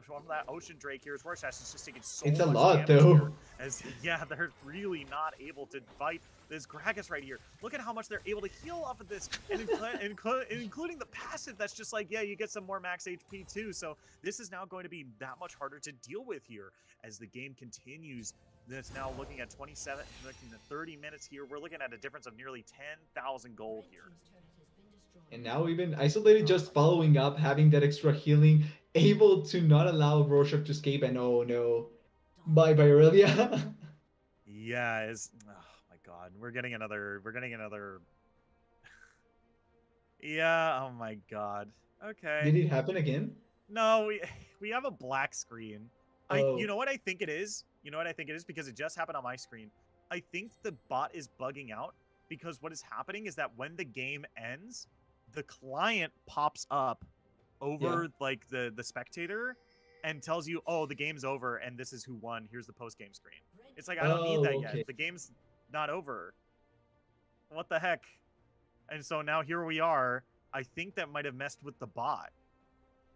Ocean Drake here, as Rorschach is just taking so much damage. It's a lot though. Here, as they're really not able to fight this Gragas right here. Look at how much they're able to heal off of this, and including the passive that's just like, yeah, you get some more max HP too. So this is now going to be that much harder to deal with here as the game continues. That's now looking at 27, looking at 30 minutes here. We're looking at a difference of nearly 10,000 gold here. And now even Isolated just following up, having that extra healing, able to not allow Rorschach to escape, and oh no. Bye Aurelia. Yeah, oh my god, we're getting another yeah, oh my god. Okay. Did it happen again? No, we have a black screen. Oh. You know what I think it is? You know what I think it is? Because it just happened on my screen. I think the bot is bugging out because what is happening is that when the game ends, the client pops up over like the spectator and tells you, oh, the game's over and this is who won. Here's the post-game screen. It's like, I don't need that yet. The game's not over. What the heck? And so now here we are. I think that might have messed with the bot.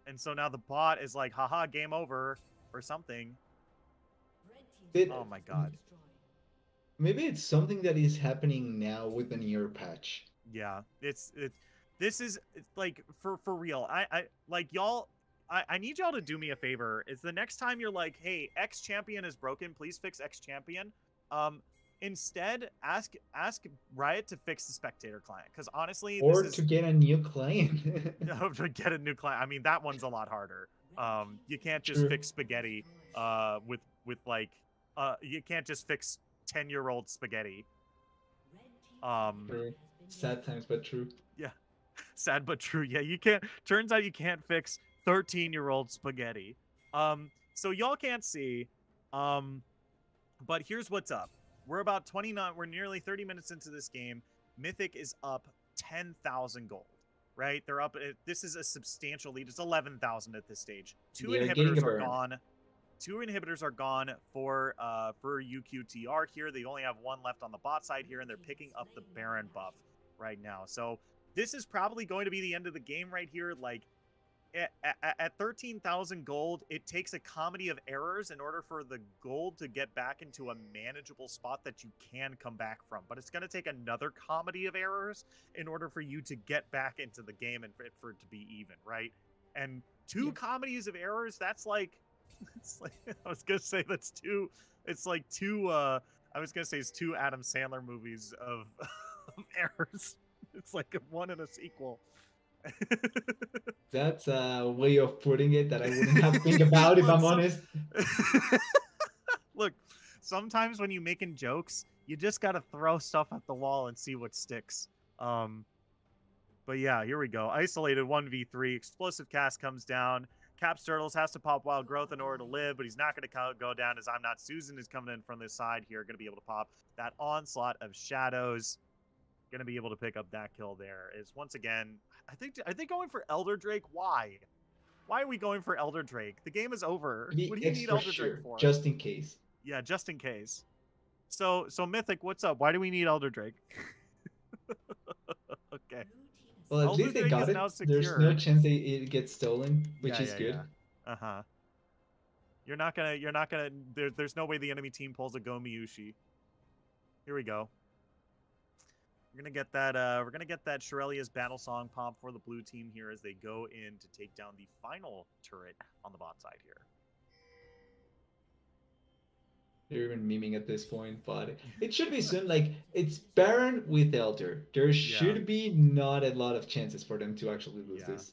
And so now the bot is like, haha, game over or something. Oh my god. Maybe it's something that is happening now with the near patch. Yeah, this is like for real. I like y'all. I need y'all to do me a favor. Is the next time you're like, hey, X champion is broken, please fix X champion. Instead, ask Riot to fix the spectator client, because honestly, or to get a new client. No, to get a new client. I mean, that one's a lot harder. You can't just fix spaghetti. With like, you can't just fix 10-year-old spaghetti. True. Sad times, but true. Yeah, sad but true. Yeah, you can't. Turns out you can't fix 13-year-old spaghetti. So y'all can't see. But here's what's up. We're about 29. We're nearly 30 minutes into this game. Mythic is up 10,000 gold. right? They're up. This is a substantial lead. It's 11,000 at this stage. Two They're getting inhibitors a are burn. gone. Two inhibitors are gone for UQTR here. They only have one left on the bot side here, and they're picking up the Baron buff right now. So this is probably going to be the end of the game right here. Like, at 13,000 gold, it takes a comedy of errors in order for the gold to get back into a manageable spot that you can come back from. But it's going to take another comedy of errors in order for you to get back into the game and for it to be even, right? And two comedies of errors, that's like, it's like, I was going to say that's two, it's like two, I was going to say it's two Adam Sandler movies of errors. It's like one in a sequel. That's a way of putting it that I wouldn't have to think about if I'm honest. Look, sometimes when you're making jokes, you just gotta throw stuff at the wall and see what sticks. But yeah, here we go. Isolated 1v3. Explosive cast comes down. Caps Turtles has to pop Wild Growth in order to live, but he's not going to go down as I'm Not Susan is coming in from this side here. Going to be able to pop that Onslaught of Shadows. Going to be able to pick up that kill there. Is once again, I think going for Elder Drake. Why are we going for Elder Drake? The game is over. What do you need Elder Drake for? Just in case. Yeah, just in case. So Mythic, what's up? Why do we need Elder Drake? Okay. Well, at Elder least they Drake got is it. now There's secure. no chance it gets stolen, which is good. Yeah. Uh-huh. You're not gonna there's no way the enemy team pulls a Gomiushi. Here we go. We're gonna get that Shirelia's battle song pop for the blue team here as they go in to take down the final turret on the bot side here. They're even memeing at this point, but it should be soon. Like, it's Baron with Elder. There should be not a lot of chances for them to actually lose this.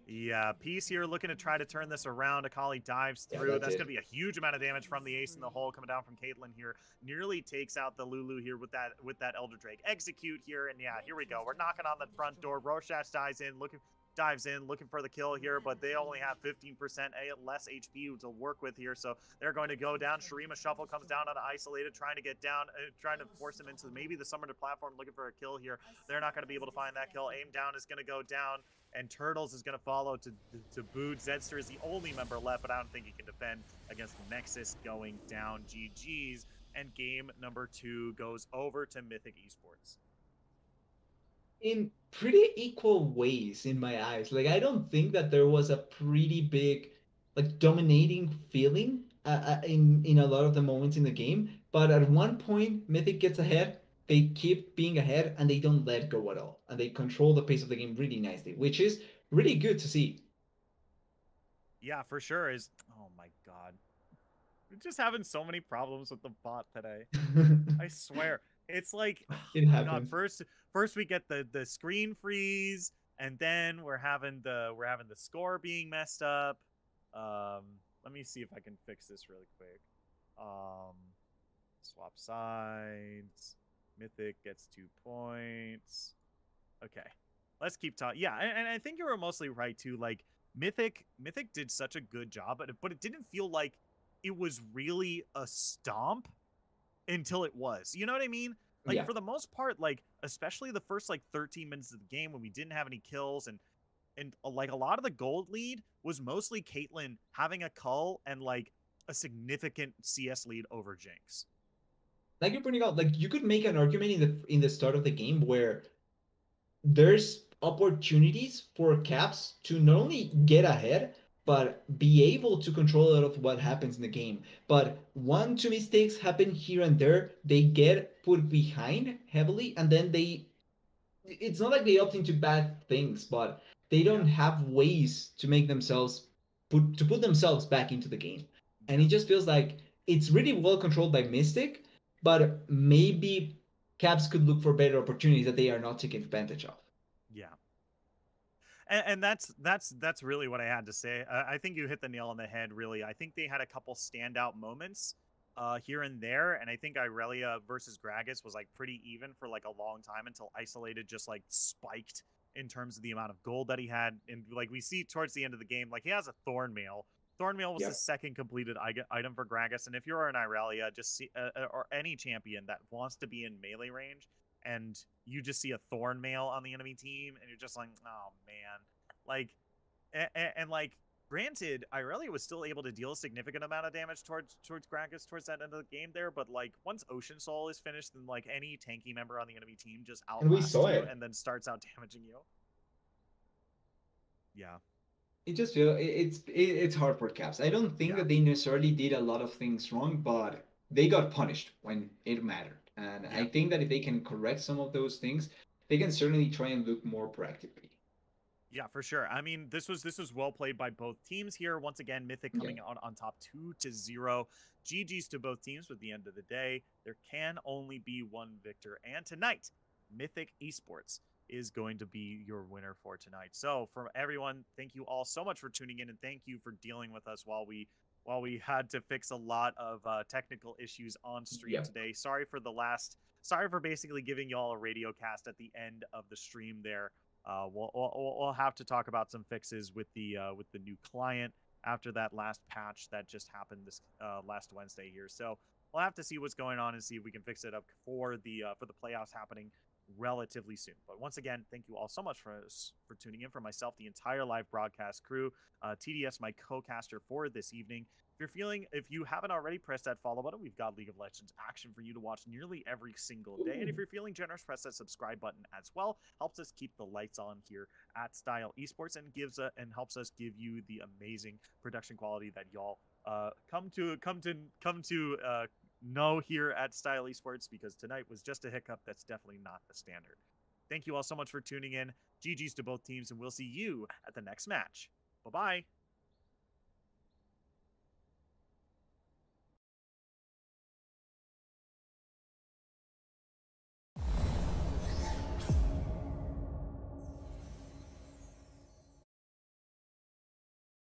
Yeah, Peace here looking to try to turn this around. Akali dives through. That's going to be a huge amount of damage from the ace in the hole coming down from Caitlyn here. Nearly takes out the Lulu here with that Elder Drake. Execute here, and yeah, here we go. We're knocking on the front door. Rorschach dives in, looking for the kill here, but they only have 15% less HP to work with here, so they're going to go down. Shurima Shuffle comes down on Isolated, trying to get down, trying to force him into maybe the Summoner platform, looking for a kill here. They're not going to be able to find that kill. Aim Down is going to go down, and Turtles is going to follow to boot. Zedster is the only member left, but I don't think he can defend against Nexus going down. GG's, and game number 2 goes over to Mythic Esports. In pretty equal ways in my eyes. Like, I don't think that there was a pretty big, like, dominating feeling in a lot of the moments in the game. But at one point, Mythic gets ahead. They keep being ahead, and they don't let go at all. And they control the pace of the game really nicely, which is really good to see. Yeah, for sure. Oh my god. We're just having so many problems with the bot today. I swear. It's like, it happens. God, first we get the screen freeze, and then we're having the score being messed up. Let me see if I can fix this really quick. Swap sides. Mythic gets 2 points. Okay, let's keep talking. Yeah, and I think you were mostly right too. Like, Mythic did such a good job, but it didn't feel like it was really a stomp until it was. You know what I mean? Like, for the most part, like, especially the first, like, 13 minutes of the game when we didn't have any kills, and like, a lot of the gold lead was mostly Caitlyn having a cull and, like, a significant CS lead over Jinx. Like you're pointing out, like, you could make an argument in the start of the game where there's opportunities for Caps to not only get ahead, but be able to control a lot of what happens in the game. But 1-2 mistakes happen here and there. They get put behind heavily, and then it's not like they opt into bad things, but they don't have ways to make themselves put themselves back into the game. And it just feels like it's really well controlled by Mystic, but maybe Caps could look for better opportunities that they are not taking advantage of. Yeah. And that's really what I had to say. I think you hit the nail on the head, really. I think they had a couple standout moments here and there, and I think Irelia versus Gragas was, like, pretty even for, like, a long time until Isolated just, like, spiked in terms of the amount of gold that he had. And, like, we see towards the end of the game, like, he has a Thornmail. Thornmail was the second completed item for Gragas, and if you're an Irelia, just see, or any champion that wants to be in melee range and you just see a thorn mail on the enemy team, and you're just like, oh man, like, and like, granted, Irelia was still able to deal a significant amount of damage towards Gragas towards that end of the game there, but like once Ocean Soul is finished, then like any tanky member on the enemy team just And we outlasts saw you it. and then starts out damaging you. Yeah. It just feel it's hard for Caps. I don't think Yeah. that they necessarily did a lot of things wrong, but they got punished when it mattered. And Yeah. I think that if they can correct some of those things, they can certainly try and look more proactively. Yeah, for sure. I mean, this was well played by both teams here. Once again, Mythic coming out on top 2-0. GG's to both teams. But at the end of the day, there can only be one victor. And tonight, Mythic Esports is going to be your winner for tonight. So, for everyone, thank you all so much for tuning in, and thank you for dealing with us while we had to fix a lot of technical issues on stream today. Sorry for basically giving you all a radio cast at the end of the stream there. We'll have to talk about some fixes with the new client after that last patch that just happened this last Wednesday here. So we'll have to see what's going on and see if we can fix it up for the playoffs happening relatively soon. But once again, thank you all so much for tuning in. For myself, the entire live broadcast crew, TDS, my co-caster for this evening. If you haven't already, press that follow button. We've got League of Legends action for you to watch nearly every single day. And if you're feeling generous, press that subscribe button as well. Helps us keep the lights on here at Style Esports and helps us give you the amazing production quality that y'all come to know here at Style Esports, because tonight was just a hiccup. That's definitely not the standard. Thank you all so much for tuning in. GG's to both teams, and we'll see you at the next match. Bye-bye.